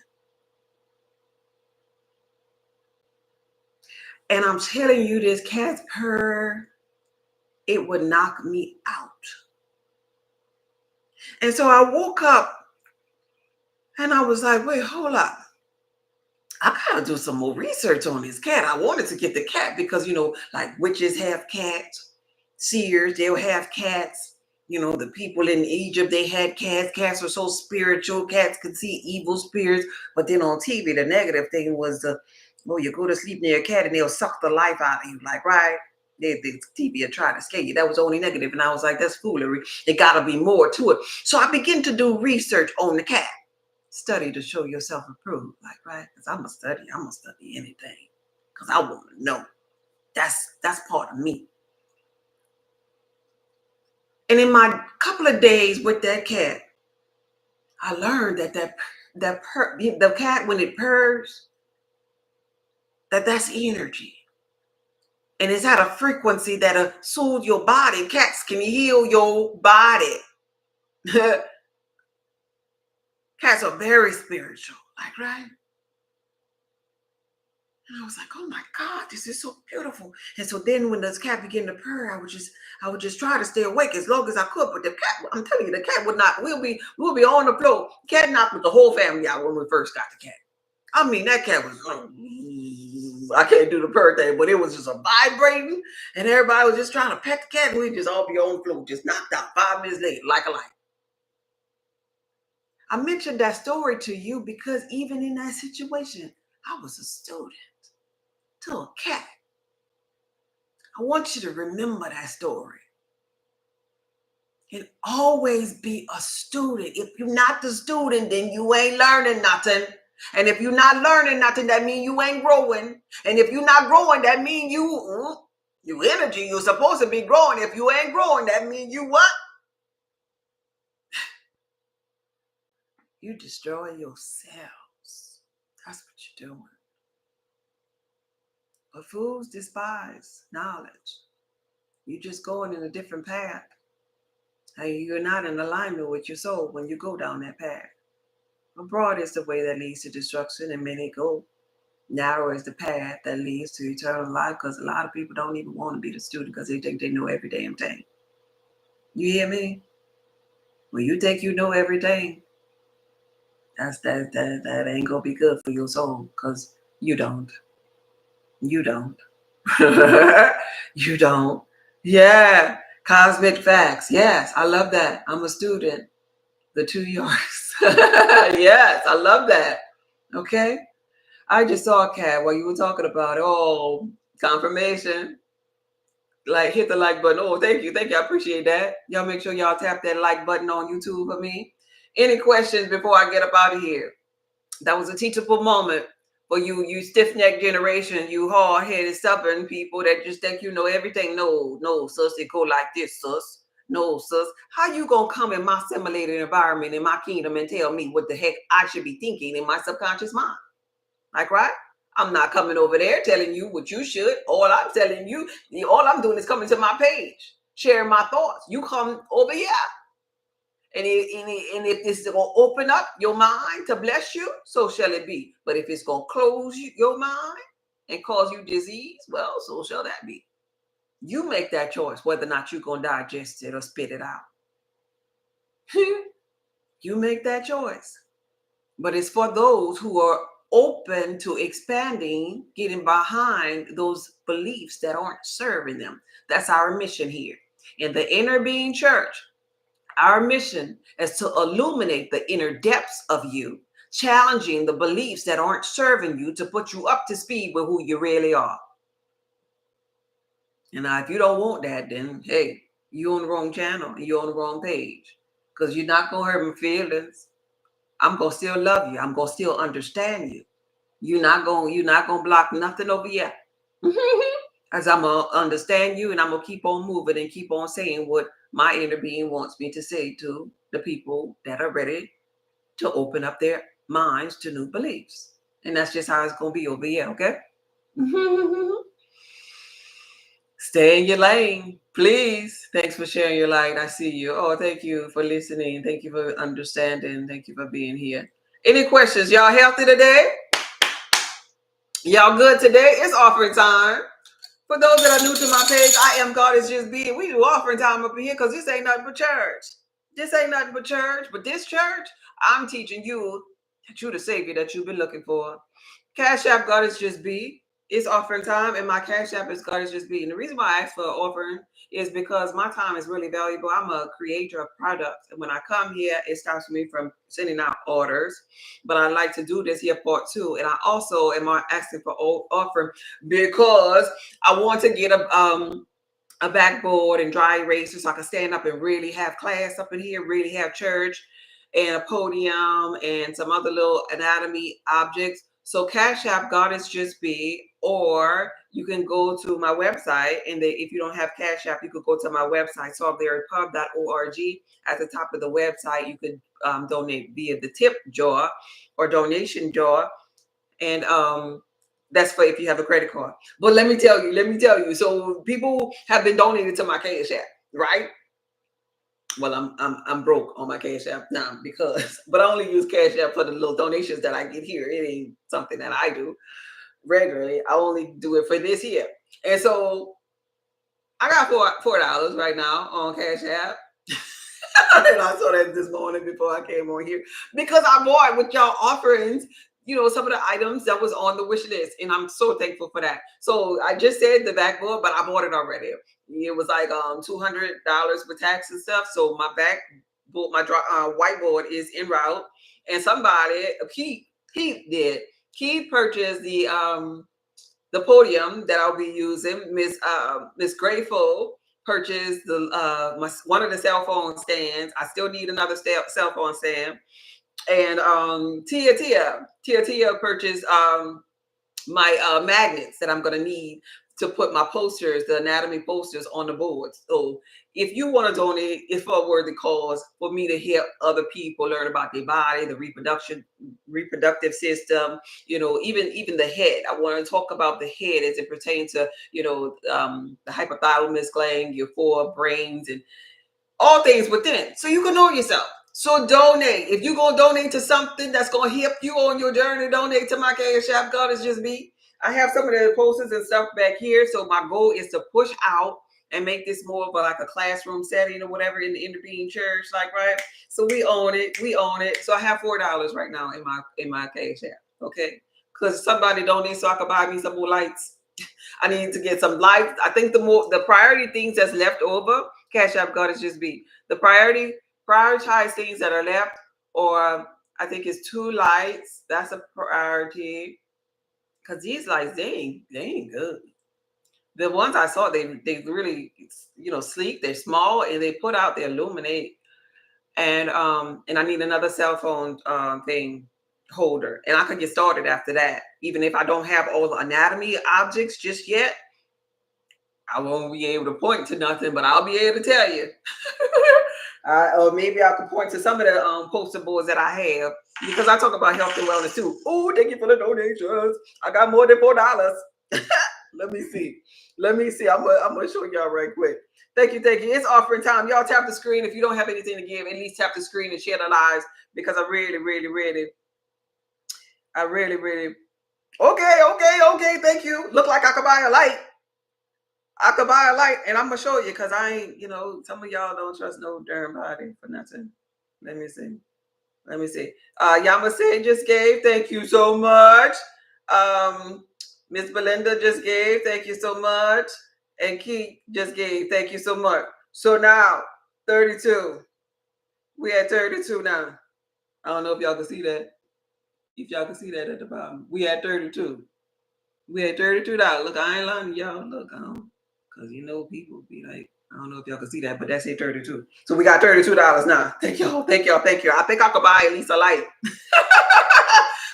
And I'm telling you, this cat's purr, it would knock me out. And so I woke up and I was like, wait, hold up. I gotta do some more research on this cat. I wanted to get the cat because, like witches have cats, seers, they'll have cats. The people in Egypt, they had cats. Cats were so spiritual. Cats could see evil spirits. But then on TV, the negative thing was you go to sleep near a cat and they'll suck the life out of you. Like, right? The TV will try to scare you. That was only negative. And I was like, that's foolery. There gotta be more to it. So I began to do research on the cat. Study to show yourself approved, like, right? Because I'm gonna study anything. Because I want to know. That's part of me. And in my couple of days with that cat, I learned the cat, when it purrs, that's energy. And it's at a frequency that'll soothe your body. Cats can heal your body. Cats are very spiritual, like, right? And I was like, oh my God, this is so beautiful. And so then when this cat began to purr, I would just try to stay awake as long as I could. But the cat, I'm telling you, the cat would not, we'll be on the floor. Cat knocked with the whole family out when we first got the cat. I mean, that cat was, I can't do the purr thing, but it was just a vibrating. And everybody was just trying to pet the cat. And we'd just all be on the floor, just knocked out 5 minutes later, like a light. I mentioned that story to you because even in that situation, I was a student to a cat. I want you to remember that story. And always be a student. If you're not the student, then you ain't learning nothing. And if you're not learning nothing, that means you ain't growing. And if you're not growing, that means you energy. You're supposed to be growing. If you ain't growing, that means you what? You destroy yourselves. That's what you're doing. But fools despise knowledge. You're just going in a different path. You're not in alignment with your soul when you go down that path. For broad is the way that leads to destruction, and many go. Narrow is the path that leads to eternal life, because a lot of people don't even want to be the student because they think they know every damn thing. You hear me? When you think you know everything, that ain't gonna be good for your soul, because you don't. You don't. You don't. Yeah. Cosmic facts. Yes, I love that. I'm a student. The 2 Yorks. Yes, I love that. Okay. I just saw a cat while you were talking about it. Oh, confirmation. Like, hit the like button. Oh, thank you. Thank you. I appreciate that. Y'all make sure y'all tap that like button on YouTube for me. Any questions before I get up out of here? That was a teachable moment for you stiff-necked generation, you hard-headed, stubborn people that just think you know everything. No, sus, it go like this, sus. No, sus. How you gonna come in my simulated environment in my kingdom and tell me what the heck I should be thinking in my subconscious mind? Like, right? I'm not coming over there telling you what you should. All I'm telling you, all I'm doing is coming to my page, sharing my thoughts. You come over here. And if this is going to open up your mind to bless you, so shall it be. But if it's going to close your mind and cause you disease, well, so shall that be. You make that choice whether or not you're going to digest it or spit it out. You make that choice. But it's for those who are open to expanding, getting behind those beliefs that aren't serving them. That's our mission here. In the Inner Being Church, our mission is to illuminate the inner depths of you, challenging the beliefs that aren't serving you to put you up to speed with who you really are. And now, if you don't want that, then hey, you're on the wrong channel and you're on the wrong page, because you're not going to hurt my feelings. I'm going to still love you. I'm going to still understand you. You're not going to block nothing over here. As I'm going to understand you, and I'm going to keep on moving and keep on saying what my inner being wants me to say to the people that are ready to open up their minds to new beliefs. And that's just how it's going to be over here, okay? Stay in your lane, please. Thanks for sharing your light. I see you. Oh, thank you for listening. Thank you for understanding. Thank you for being here. Any questions? Y'all healthy today? Y'all good today? It's offering time. For those that are new to my page, I am God is just being. We do offering time up in here because this ain't nothing but church. This ain't nothing but church. But this church, I'm teaching you that you're the Savior that you've been looking for. Cash App God is just be. It's offering time, and my Cash App is God is just be. And the reason why I ask for offering is because my time is really valuable. I'm a creator of products, and when I come here, it stops me from sending out orders. But I like to do this here part two, and I also am asking for offering because I want to get a backboard and dry eraser so I can stand up and really have class up in here, really have church and a podium and some other little anatomy objects. So Cash App Goddess Just Be, or you can go to my website, and if you don't have Cash App, you could go to my website, solvetheorypub.org. At the top of the website, you could donate via the tip jar or donation jar, and that's for if you have a credit card. But let me tell you. So people have been donating to my Cash App, right? Well, I'm broke on my Cash App now but I only use Cash App for the little donations that I get here. It ain't something that I do regularly. I only do it for this year. And so I got $4 right now on Cash App. And I saw that this morning before I came on here because I bought with y'all offerings, some of the items that was on the wish list, and I'm so thankful for that. So I just said the backboard, but I bought it already. It was like $200 with tax and stuff. So my backboard, my whiteboard is en route, and somebody Keith purchased the podium that I'll be using. Miss Grateful purchased one of the cell phone stands. I still need another cell phone stand. And Tia purchased my magnets that I'm gonna need to put my posters, the anatomy posters, on the boards. So if you want to donate, it's for a worthy cause for me to help other people learn about their body, the reproductive system, even the head. I want to talk about the head as it pertains to, the hypothalamus gland, your four brains, and all things within, so you can know yourself. So donate. If you're gonna donate to something that's gonna help you on your journey, donate to my Cash App. God is just me. I have some of the posters and stuff back here. So my goal is to push out and make this more of a classroom setting or whatever in the interbeing church, like, right? So we own it. We own it. So I have $4 right now in my Cash App. Okay, because somebody donate so I can buy me some more lights. I need to get some lights. I think the priority things that's left over, Cash App God is just be the prioritize things that are left, or I think it's 2 lights. That's a priority. Cause these lights, they ain't good. The ones I saw, they really, sleek. They're small and they put out, they illuminate. And I need another cell phone thing holder, and I can get started after that. Even if I don't have all the anatomy objects just yet, I won't be able to point to nothing, but I'll be able to tell you. Or maybe I could point to some of the poster boards that I have, because I talk about health and wellness too. Oh, thank you for the donations. I got more than $4. Let me see. I'm gonna show y'all right quick. Thank you. It's offering time. Y'all tap the screen. If you don't have anything to give, at least tap the screen and share the lives, because I really. Okay. Thank you. Look like I could buy a light. And I'm gonna show you, because I ain't, some of y'all don't trust no darn body for nothing. Let me see. Yama said just gave. Thank you so much. Miss Belinda just gave. Thank you so much. And Keith just gave. Thank you so much. So now 32. We at 32 now. I don't know if y'all can see that. If y'all can see that at the bottom, we at 32. We at $32. Look, I ain't lying to y'all. Look, because people be like, I don't know if y'all can see that, but that's it, 32. So we got $32 now. Thank y'all. I think I could buy at least a light.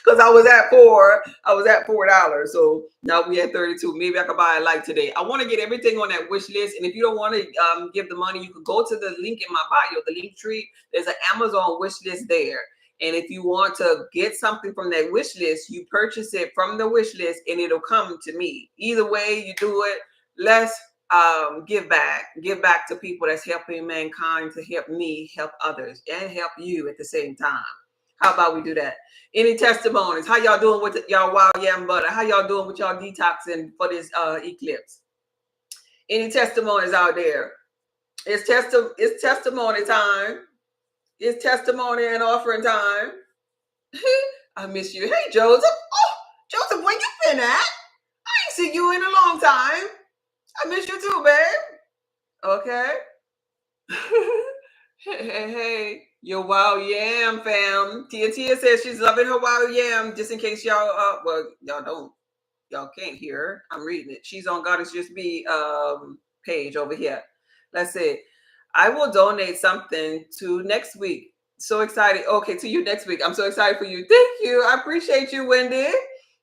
Because I was at $4. So now we at 32. Maybe I could buy a light today. I want to get everything on that wish list. And if you don't want to give the money, you could go to the link in my bio, the link tree. There's an Amazon wish list there. And if you want to get something from that wish list, you purchase it from the wish list and it'll come to me. Either way you do it, let's give back to people that's helping mankind, to help me help others and help you at the same time. How about we do that? Any testimonies? How y'all doing with y'all wild yam butter? How y'all doing with y'all detoxing for this eclipse? Any testimonies out there? It's testimony time. It's testimony and offering time. I miss you. Hey, Joseph. Oh, Joseph, where you been at? I ain't seen you in a long time. I miss you too, babe. Okay. Hey, your wild yam fam. Tia says she's loving her wild yam. Just in case y'all, y'all can't hear her. I'm reading it. She's on God Is Just Me page over here. Let's see. I will donate something to next week. So excited. Okay, to you next week. I'm so excited for you. Thank you. I appreciate you, Wendy.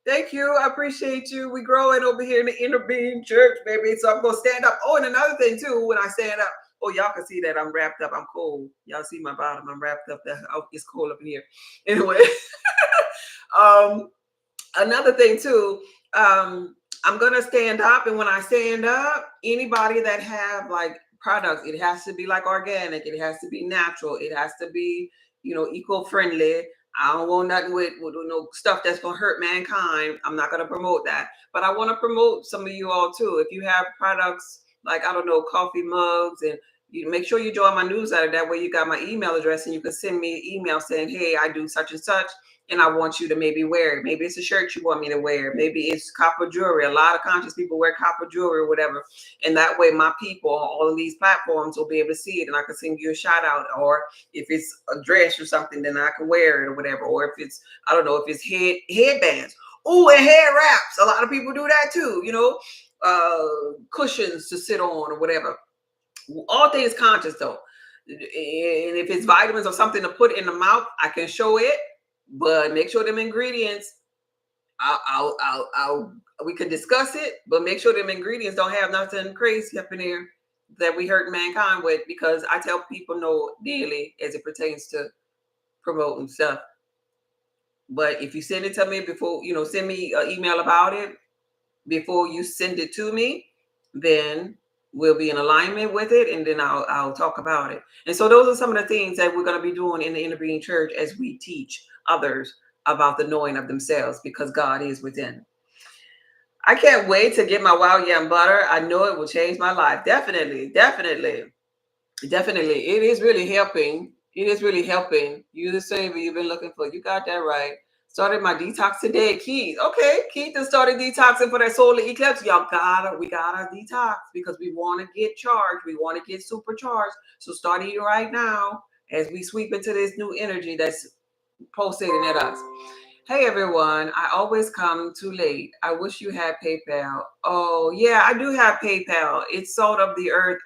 Thank you. I appreciate you. We growing over here in the inner being church, baby. So I'm going to stand up. Oh, and another thing, too, when I stand up, oh, y'all can see that I'm wrapped up. I'm cold. Y'all see my bottom. I'm wrapped up. It's cold up in here. Anyway, another thing, too, I'm going to stand up. And when I stand up, anybody that have like products, it has to be like organic. It has to be natural. It has to be, eco-friendly. I don't want nothing with no stuff that's going to hurt mankind. I'm not going to promote that. But I want to promote some of you all too. If you have products like, I don't know, coffee mugs, and you make sure you join my newsletter. That way you got my email address and you can send me an email saying, hey, I do such and such, and I want you to maybe wear it. Maybe it's a shirt you want me to wear. Maybe it's copper jewelry. A lot of conscious people wear copper jewelry or whatever. And that way my people on all of these platforms will be able to see it, and I can send you a shout out. Or if it's a dress or something, then I can wear it or whatever. Or if it's, I don't know, if it's headbands. Oh, and hair wraps. A lot of people do that too, cushions to sit on or whatever. All things conscious though. And if it's vitamins or something to put in the mouth, I can show it. But make sure them ingredients, we could discuss it, but make sure them ingredients don't have nothing crazy up in there that we hurt mankind with, because I tell people no daily as it pertains to promoting stuff. But if you send it to me before, send me an email about it before you send it to me, then we'll be in alignment with it, and then I'll talk about it. And so those are some of the things that we're going to be doing in the intervening church as we teach others about the knowing of themselves, because God is within. I can't wait to get my wild yam butter. I know it will change my life. Definitely, definitely, definitely. It is really helping. It is really helping. You the savior you've been looking for. You got that right. Started my detox today. Keith. Okay, Keith has started detoxing for that solar eclipse. We gotta detox because we want to get charged. We want to get supercharged. So start eating right now as we sweep into this new energy that's pulsating at us. Hey everyone, I always come too late. I wish you had PayPal. Oh yeah, I do have PayPal. It's salt of the earth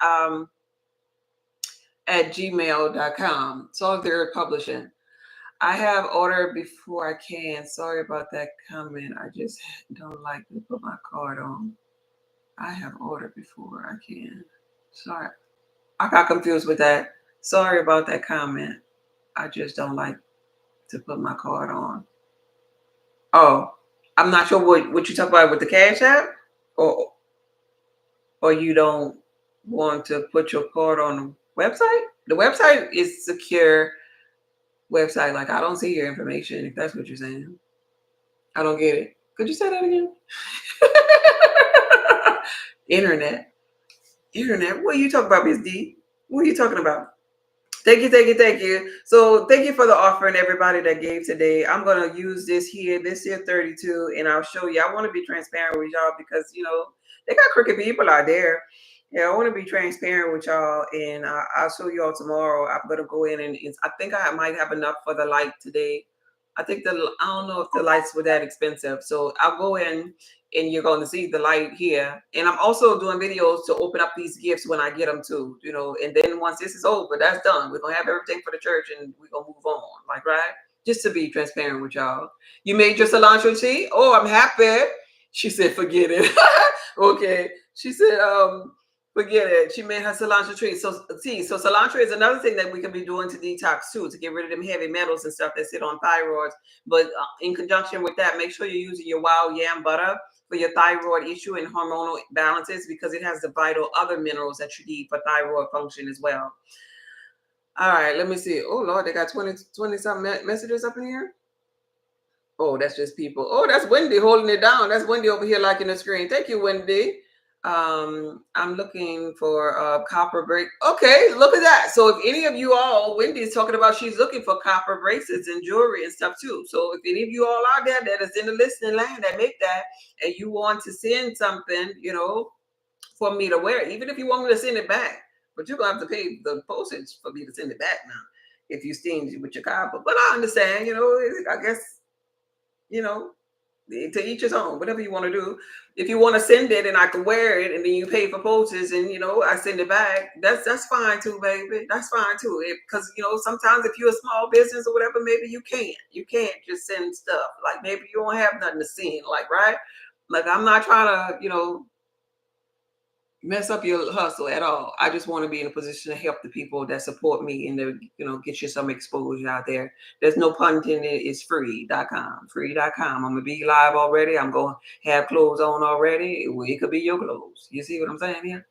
at gmail.com. Salt of the earth publishing. I have ordered before I can. Sorry about that comment. I just don't like to put my card on. I have ordered before I can. Sorry. I got confused with that. Sorry about that comment. I just don't like to put my card on. Oh, I'm not sure what you talk about with the Cash App, or you don't want to put your card on the website. The website is secure website. Like I don't see your information. If that's what you're saying, I don't get it. Could you say that again? Internet, internet. What are you talking about, Miss D? What are you talking about? Thank you, thank you, thank you. So thank you for the offering, everybody that gave today. I'm gonna use this here 32, and I'll show you. I want to be transparent with y'all because they got crooked people out there. Yeah, I want to be transparent with y'all, and I'll show y'all tomorrow. I'm gonna go in and I think I might have enough for the light today. I think I don't know if the lights were that expensive, so I'll go in and you're going to see the light here. And I'm also doing videos to open up these gifts when I get them too, and then once this is over, that's done. We're going to have everything for the church and we're going to move on. Like, right? Just to be transparent with y'all. You made your cilantro tea? Oh, I'm happy. She said, forget it. Okay. She said, forget it. She made her cilantro tree. So cilantro is another thing that we can be doing to detox too, to get rid of them heavy metals and stuff that sit on thyroids. But in conjunction with that, make sure you're using your wild yam butter for your thyroid issue and hormonal balances, because it has the vital other minerals that you need for thyroid function as well. All right, let me see. Oh Lord, they got 20 something messages up in here. Oh, that's just people. Oh, that's Wendy holding it down. That's Wendy over here liking the screen. Thank you, Wendy. I'm looking for copper break. Okay, look at that. So if any of you all, Wendy's talking about she's looking for copper bracelets and jewelry and stuff too. So if any of you all out there that is in the listening line that make that, and you want to send something, for me to wear, even if you want me to send it back, but you're gonna have to pay the postage for me to send it back now if you stingy with your copper. But I understand, I guess, to each his own, whatever you want to do. If you want to send it and I can wear it and then you pay for postage and I send it back, that's fine too, baby. That's fine too. Because sometimes if you're a small business or whatever, maybe you can't just send stuff. Like maybe you don't have nothing to send, like, right? Like I'm not trying to, mess up your hustle at all. I just want to be in a position to help the people that support me and to, get you some exposure out there. There's no pun intended. It's free.com. Free.com. I'm going to be live already. I'm going to have clothes on already. It could be your clothes. You see what I'm saying here?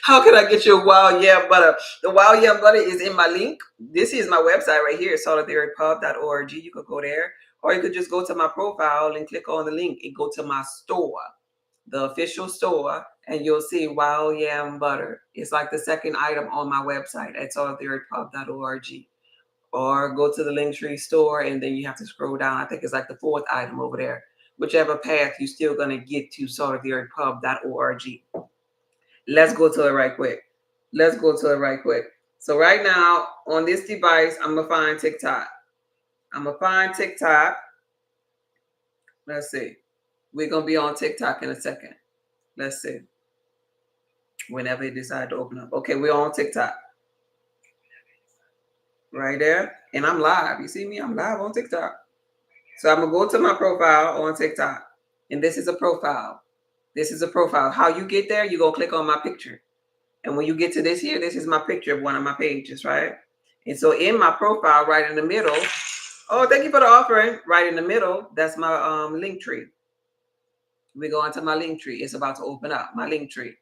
How can I get your wild yam butter? The wild yam butter is in my link. This is my website right here, solidarypub.org. You could go there, or you could just go to my profile and click on the link and go to my store, the official store, and you'll see wild yam butter. It's like the second item on my website at solidarypub.org. Or go to the Linktree store, and then you have to scroll down. I think it's like the fourth item over there. Whichever path you're still going to get to, solidarypub.org. Let's go to it right quick. So right now, on this device, I'm going to find TikTok. Let's see. We're going to be on TikTok in a second. Let's see. Whenever you decide to open up. Okay, we're on TikTok. Right there. And I'm live. You see me? I'm live on TikTok. So I'm going to go to my profile on TikTok. And this is a profile. How you get there, you're going to click on my picture. And when you get to this here, this is my picture of one of my pages, right? And so in my profile, right in the middle, oh, thank you for the offering. Right in the middle, that's my link tree. We go into my link tree. It's about to open up, my link tree.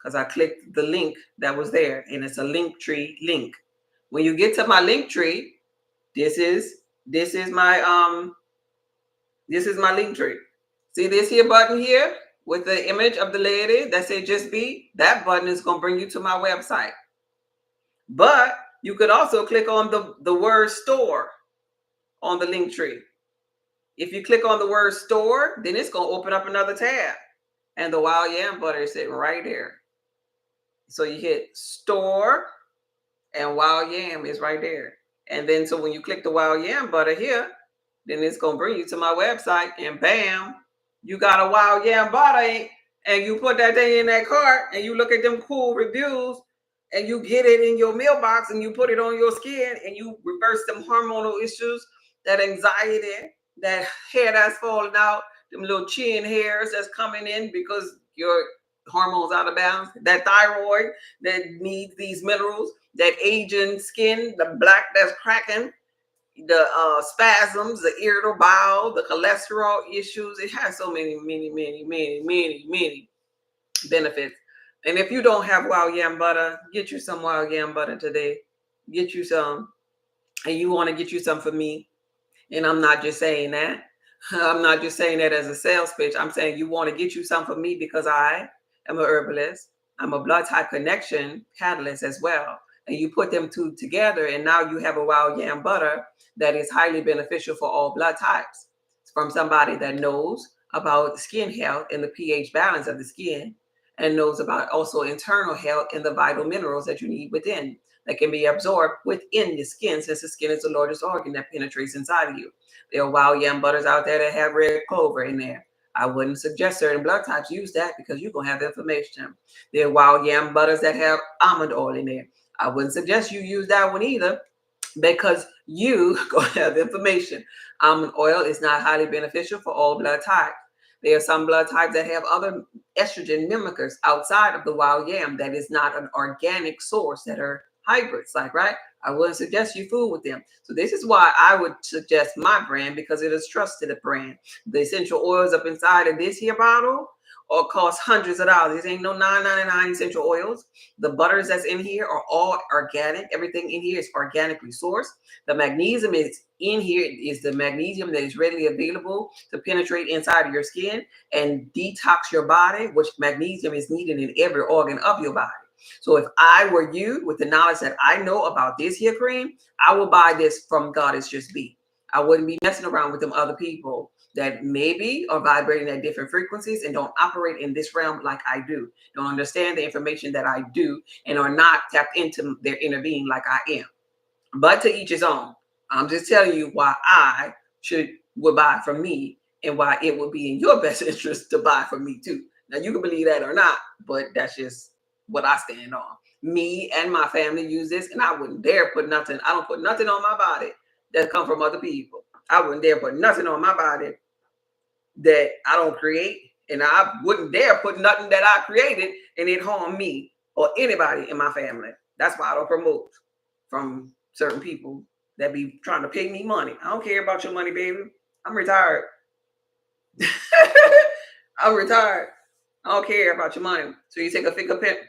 because I clicked the link that was there, and it's a link tree link. When you get to my link tree, this is this is my this is my link tree. See this here button here with the image of the lady that said just be? That button is going to bring you to my website. But you could also click on the word store on the link tree. If you click on the word store, then it's going to open up another tab. And the wild yam butter is sitting right there. So you hit store and wild yam is right there. And then so when you click the wild yam butter here, then it's going to bring you to my website, and bam, you got a wild yam butter, and you put that thing in that cart, and you look at them cool reviews, and you get it in your mailbox, and you put it on your skin, and you reverse them hormonal issues, that anxiety, that hair that's falling out, them little chin hairs that's coming in because your hormones out of balance, that thyroid that needs these minerals, that aging skin, the black that's cracking, the spasms, the irritable bowel, the cholesterol issues. It has so many benefits. And if you don't have wild yam butter, get you some wild yam butter today. Get you some. And you want to get you some for me. And I'm not just saying that. I'm not just saying that as a sales pitch. I'm saying you want to get you some for me because I am a herbalist. I'm a blood type connection catalyst as well. And you put them two together, and now you have a wild yam butter that is highly beneficial for all blood types. It's from somebody that knows about skin health and the pH balance of the skin, and knows about also internal health and the vital minerals that you need within that can be absorbed within the skin, since the skin is the largest organ that penetrates inside of you. There are wild yam butters out there that have red clover in there. I wouldn't suggest certain blood types use that because you're going to have inflammation. There are wild yam butters that have almond oil in there. I wouldn't suggest you use that one either because you going to have inflammation. Almond oil is not highly beneficial for all blood types. There are some blood types that have other estrogen mimickers outside of the wild yam that is not an organic source, that are hybrids, like, right? I wouldn't suggest you fool with them. So this is why I would suggest my brand, because it is trusted brand. The essential oils up inside of this here bottle or cost hundreds of dollars. There ain't no $9.99 essential oils. The butters that's in here are all organic. Everything in here is organically sourced. The magnesium is in here is the magnesium that is readily available to penetrate inside of your skin and detox your body, which magnesium is needed in every organ of your body. So if I were you, with the knowledge that I know about this here cream, I will buy this from Goddess Just Be. I wouldn't be messing around with them other people that maybe are vibrating at different frequencies and don't operate in this realm like I do, don't understand the information that I do, and are not tapped into their inner being like I am. But to each his own. I'm just telling you why I would buy from me, and why it would be in your best interest to buy from me too. Now you can believe that or not, but that's just what I stand on. Me and my family use this, and I wouldn't dare put nothing. I don't put nothing on my body that come from other people. I wouldn't dare put nothing on my body that I don't create, and I wouldn't dare put nothing that I created and it harm me or anybody in my family. That's why I don't promote from certain people that be trying to pay me money. I don't care about your money, baby. I'm retired. I'm retired. I don't care about your money. So you take a fingertip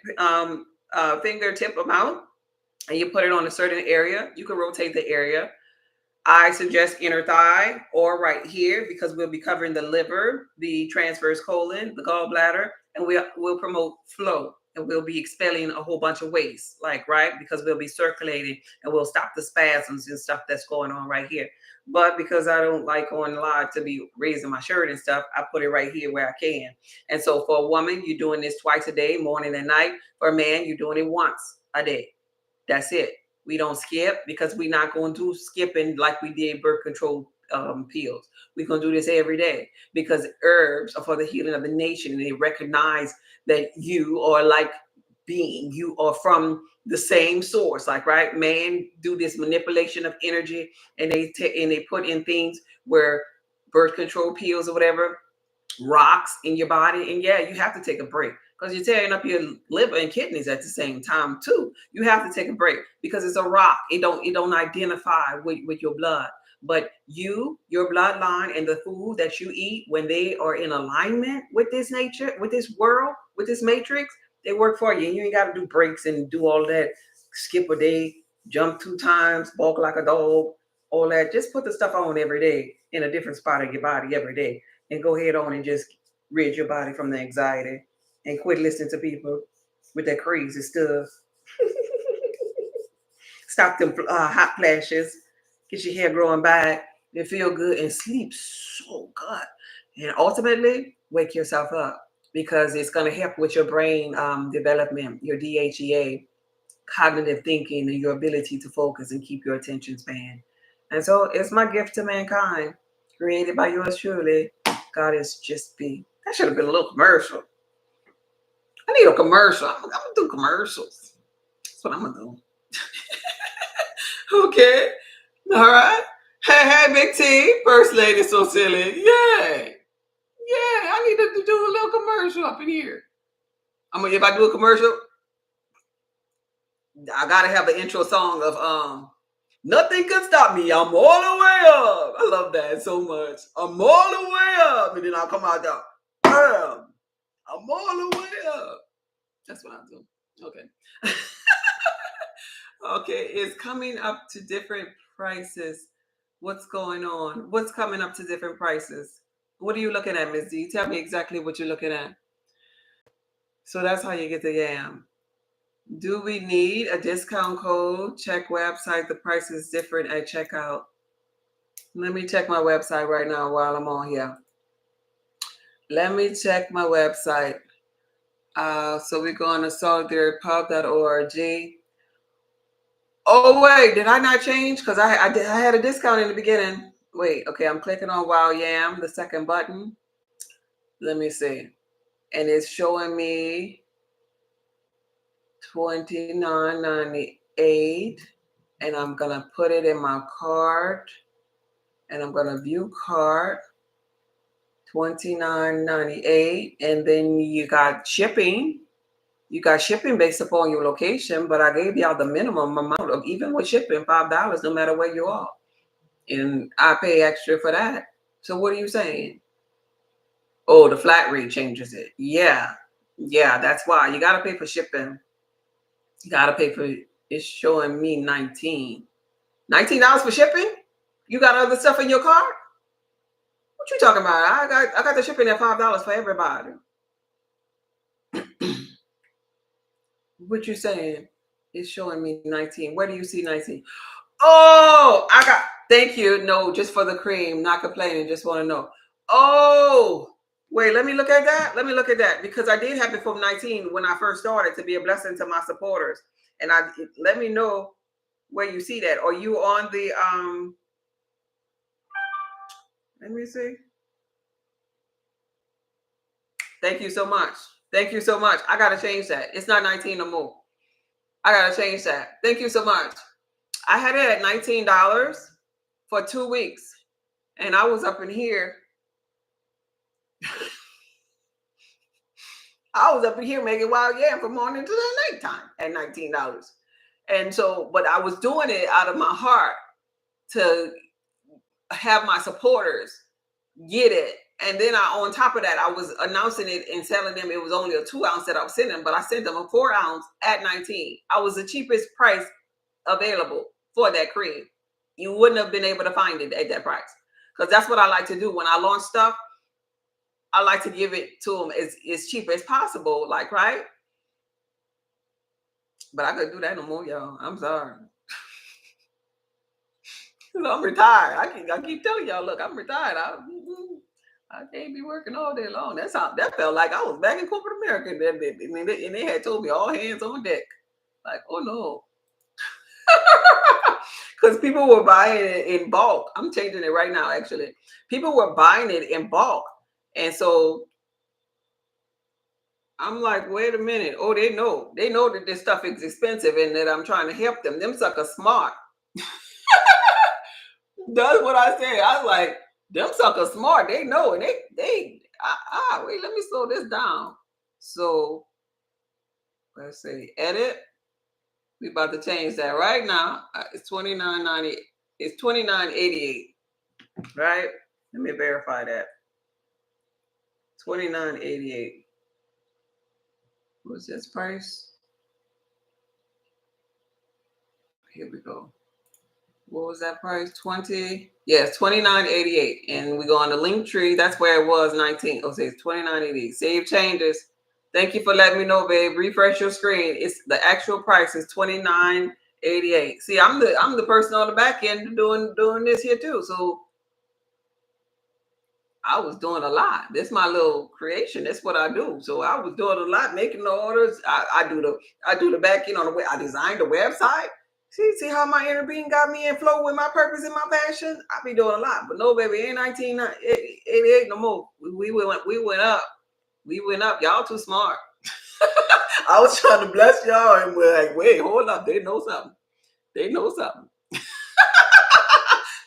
amount and you put it on a certain area. You can rotate the area. I suggest inner thigh or right here, because we'll be covering the liver, the transverse colon, the gallbladder, and we'll promote flow, and we'll be expelling a whole bunch of waste, like, right? Because we'll be circulating and we'll stop the spasms and stuff that's going on right here. But because I don't like going live to be raising my shirt and stuff, I put it right here where I can. And so for a woman, you're doing this twice a day, morning and night. For a man, you're doing it once a day. That's it. We don't skip, because we're not going to skipping like we did birth control pills. We're going to do this every day, because herbs are for the healing of the nation, and they recognize that you are like being, you are from the same source, like, right? Man do this manipulation of energy, and they put in things where birth control pills or whatever rocks in your body, and yeah, you have to take a break, because you're tearing up your liver and kidneys at the same time too. You have to take a break, because it's a rock. It don't identify with your blood. But your bloodline, and the food that you eat, when they are in alignment with this nature, with this world, with this matrix, They work for you. You ain't got to do breaks and do all that. Skip a day, jump 2 times, walk like a dog, all that. Just put the stuff on every day in a different spot of your body every day, and go ahead on and just rid your body from the anxiety and quit listening to people with that crazy stuff. Stop them hot flashes. Get your hair growing back and feel good and sleep so good. And ultimately, wake yourself up because it's going to help with your brain development, your DHEA, cognitive thinking, and your ability to focus and keep your attention span. And so it's my gift to mankind, created by yours truly. God is just be. That should have been a little commercial. I need a commercial. I'm gonna do commercials. That's what I'm gonna do. Okay. All right. Hey, Big T. First lady so silly. Yeah. Yeah. I need to do a little commercial up in here. If I do a commercial, I gotta have the intro song of nothing can stop me. I'm all the way up. I love that so much. I'm all the way up. And then I'll come out there. Bam. I'm all the way up. That's what I'll do. Okay. Okay, it's coming up to different prices. What's going on? What's coming up to different prices? What are you looking at, Miss D? Tell me exactly what you're looking at. So that's how you get the yam. Do we need a discount code? Check website. The price is different at checkout. Let me check my website right now while I'm on here. Let me check my website. So we're going to solidarypub.org. Oh, wait, did I not change? Because I had a discount in the beginning. Wait, okay, I'm clicking on Wild Yam, the second button. Let me see. And it's showing me $29.98. And I'm going to put it in my cart. And I'm going to view cart. $29.98. And then you got shipping. You got shipping based upon your location, but I gave y'all the minimum amount of, even with shipping, $5, no matter where you are. And I pay extra for that. So what are you saying? Oh, the flat rate changes it. Yeah. Yeah, that's why. You got to pay for shipping. You got to pay for, it's showing me 19. $19 for shipping? You got other stuff in your cart? What you talking about? I got the shipping at $5 for everybody. What you saying? It's showing me 19. Where do you see 19? Oh, thank you. No, just for the cream. Not complaining. Just want to know. Oh, wait, let me look at that. Let me look at that because I did have it from 19 when I first started to be a blessing to my supporters. And let me know where you see that. Are you on the let me see. Thank you so much. Thank you so much. I gotta change that. It's not 19 no more. I gotta change that. Thank you so much. I had it at $19 for 2 weeks. And I was up in here. I was up in here making wild yam from morning to the nighttime at $19. And so, but I was doing it out of my heart to have my supporters get it. And then on top of that, I was announcing it and telling them it was only a 2 ounce that I was sending them, but I sent them a 4 ounce at 19. I was the cheapest price available for that cream. You wouldn't have been able to find it at that price because that's what I like to do when I launch stuff. I like to give it to them as cheap as possible, like, right? But I couldn't do that no more, y'all. I'm sorry. I'm retired. I keep telling y'all, look, I'm retired. I can't be working all day long. That felt like I was back in corporate America. And they had told me all hands on deck. Like, oh no. Because people were buying it in bulk. I'm changing it right now, actually. People were buying it in bulk. And so I'm like, wait a minute. Oh, they know. They know that this stuff is expensive and that I'm trying to help them. Them suckers smart. That's what I say. I was like, them suckers smart. They know. And wait, let me slow this down. So let's see. Edit. We about to change that right now. It's $29.90. It's $29.88. Right? Let me verify that. $29.88. What's this price? Here we go. What was that price? 20. Yes, 29.88. And we go on the link tree. That's where it was 19. Oh, say it's 29.88. Save changes. Thank you for letting me know, babe. Refresh your screen. It's the actual price is 29.88. See, I'm the person on the back end doing this here too. So I was doing a lot. This is my little creation. That's what I do. So I was doing a lot, making the orders. I do the back end on the way. I designed the website. See how my inner being got me in flow with my purpose and my passion. I be doing a lot, but no, baby, ain't 1988 no more. We went up. We went up. Y'all too smart. I was trying to bless y'all, and we're like, wait, hold up. They know something. They know something.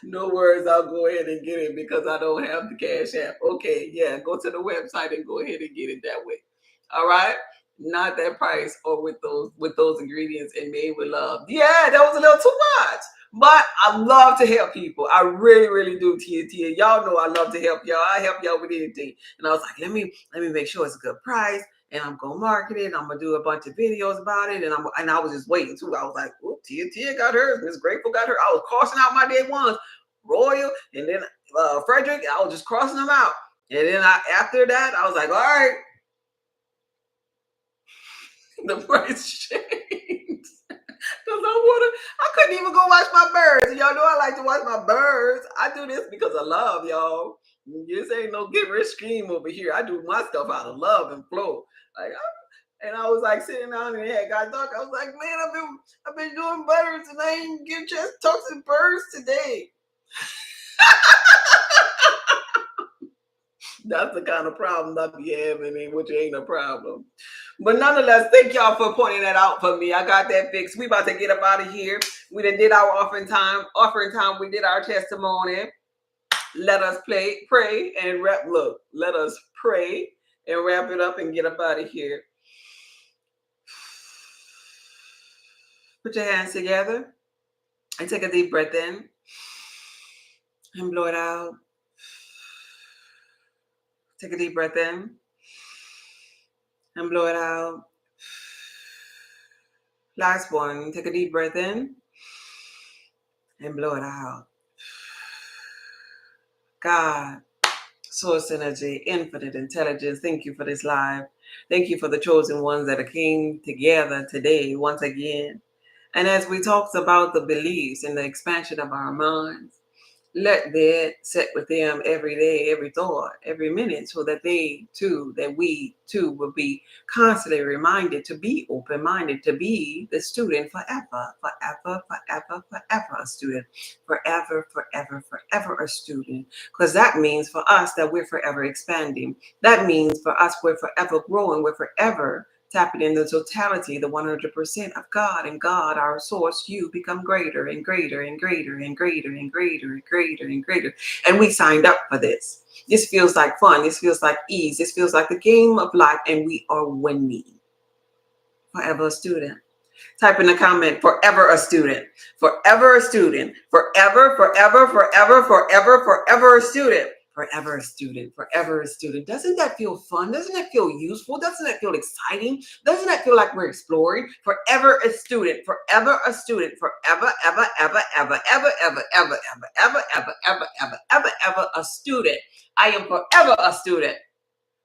No worries, I'll go ahead and get it because I don't have the Cash App. Okay, yeah, go to the website and go ahead and get it that way. All right, not that price or with those ingredients and made with love. Yeah, that was a little too much, but I love to help people. I really, really do. Tia, y'all know I love to help y'all. I help y'all with anything, and I was like, let me make sure it's a good price. And I'm gonna market it. I'm gonna do a bunch of videos about it. And I was just waiting too. I was like, oh, Tia got hers. Miss Grateful got her. I was crossing out my day ones. Royal, and then Frederick. I was just crossing them out. And then after that, I was like, all right, the price changed. Because I couldn't even go watch my birds. Y'all know I like to watch my birds. I do this because of love, y'all. This ain't no get rich scheme over here. I do my stuff out of love and flow. Like, and I was like sitting down and had got dark. I was like, man, I've been doing butters and I ain't get just talks and birds today. That's the kind of problem I be having, which ain't a problem. But nonetheless, thank y'all for pointing that out for me. I got that fixed. We about to get up out of here. We done did our offering time. We did our testimony. Let us pray, and wrap. Look, let us pray and wrap it up and get up out of here. Put your hands together and take a deep breath in and blow it out. Take a deep breath in and blow it out. Last one. Take a deep breath in and blow it out. God, source energy, infinite intelligence, thank you for this live. Thank you for the chosen ones that came together today once again. And as we talked about the beliefs and the expansion of our minds, let that sit with them every day, every thought, every minute, so that we too will be constantly reminded to be open-minded, to be the student forever, forever, forever, forever a student, forever, forever, forever a student. Because that means for us that we're forever expanding. That means for us we're forever growing, we're forever tapping in the totality, the 100% of God, and God, our source, you become greater and greater and greater and greater and greater and greater and greater. And we signed up for this. This feels like fun. This feels like ease. This feels like the game of life, and we are winning. Forever a student. Type in the comment, forever a student. Forever a student. Forever, forever, forever, forever, forever a student. Forever a student, forever a student. Doesn't that feel fun? Doesn't that feel useful? Doesn't that feel exciting? Doesn't that feel like we're exploring? Forever a student, forever a student, forever, ever, ever, ever, ever, ever, ever, ever, ever, ever, ever, ever, ever, ever a student. I am forever a student.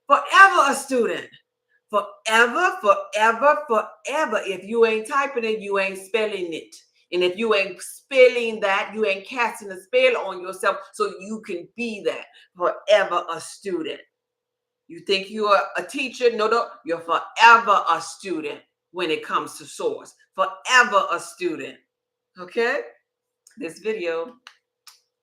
Forever a student. Forever, forever, forever. If you ain't typing it, you ain't spelling it. And if you ain't spelling that, you ain't casting a spell on yourself so you can be that. Forever a student. You think you are a teacher? No. You're forever a student when it comes to source. Forever a student. Okay? This video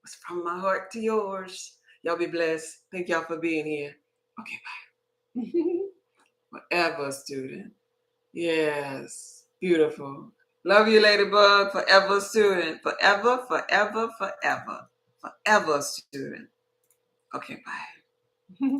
was from my heart to yours. Y'all be blessed. Thank y'all for being here. Okay, bye. Forever a student. Yes. Beautiful. Love you, Ladybug. Forever student. Forever, forever, forever. Forever student. Okay, bye.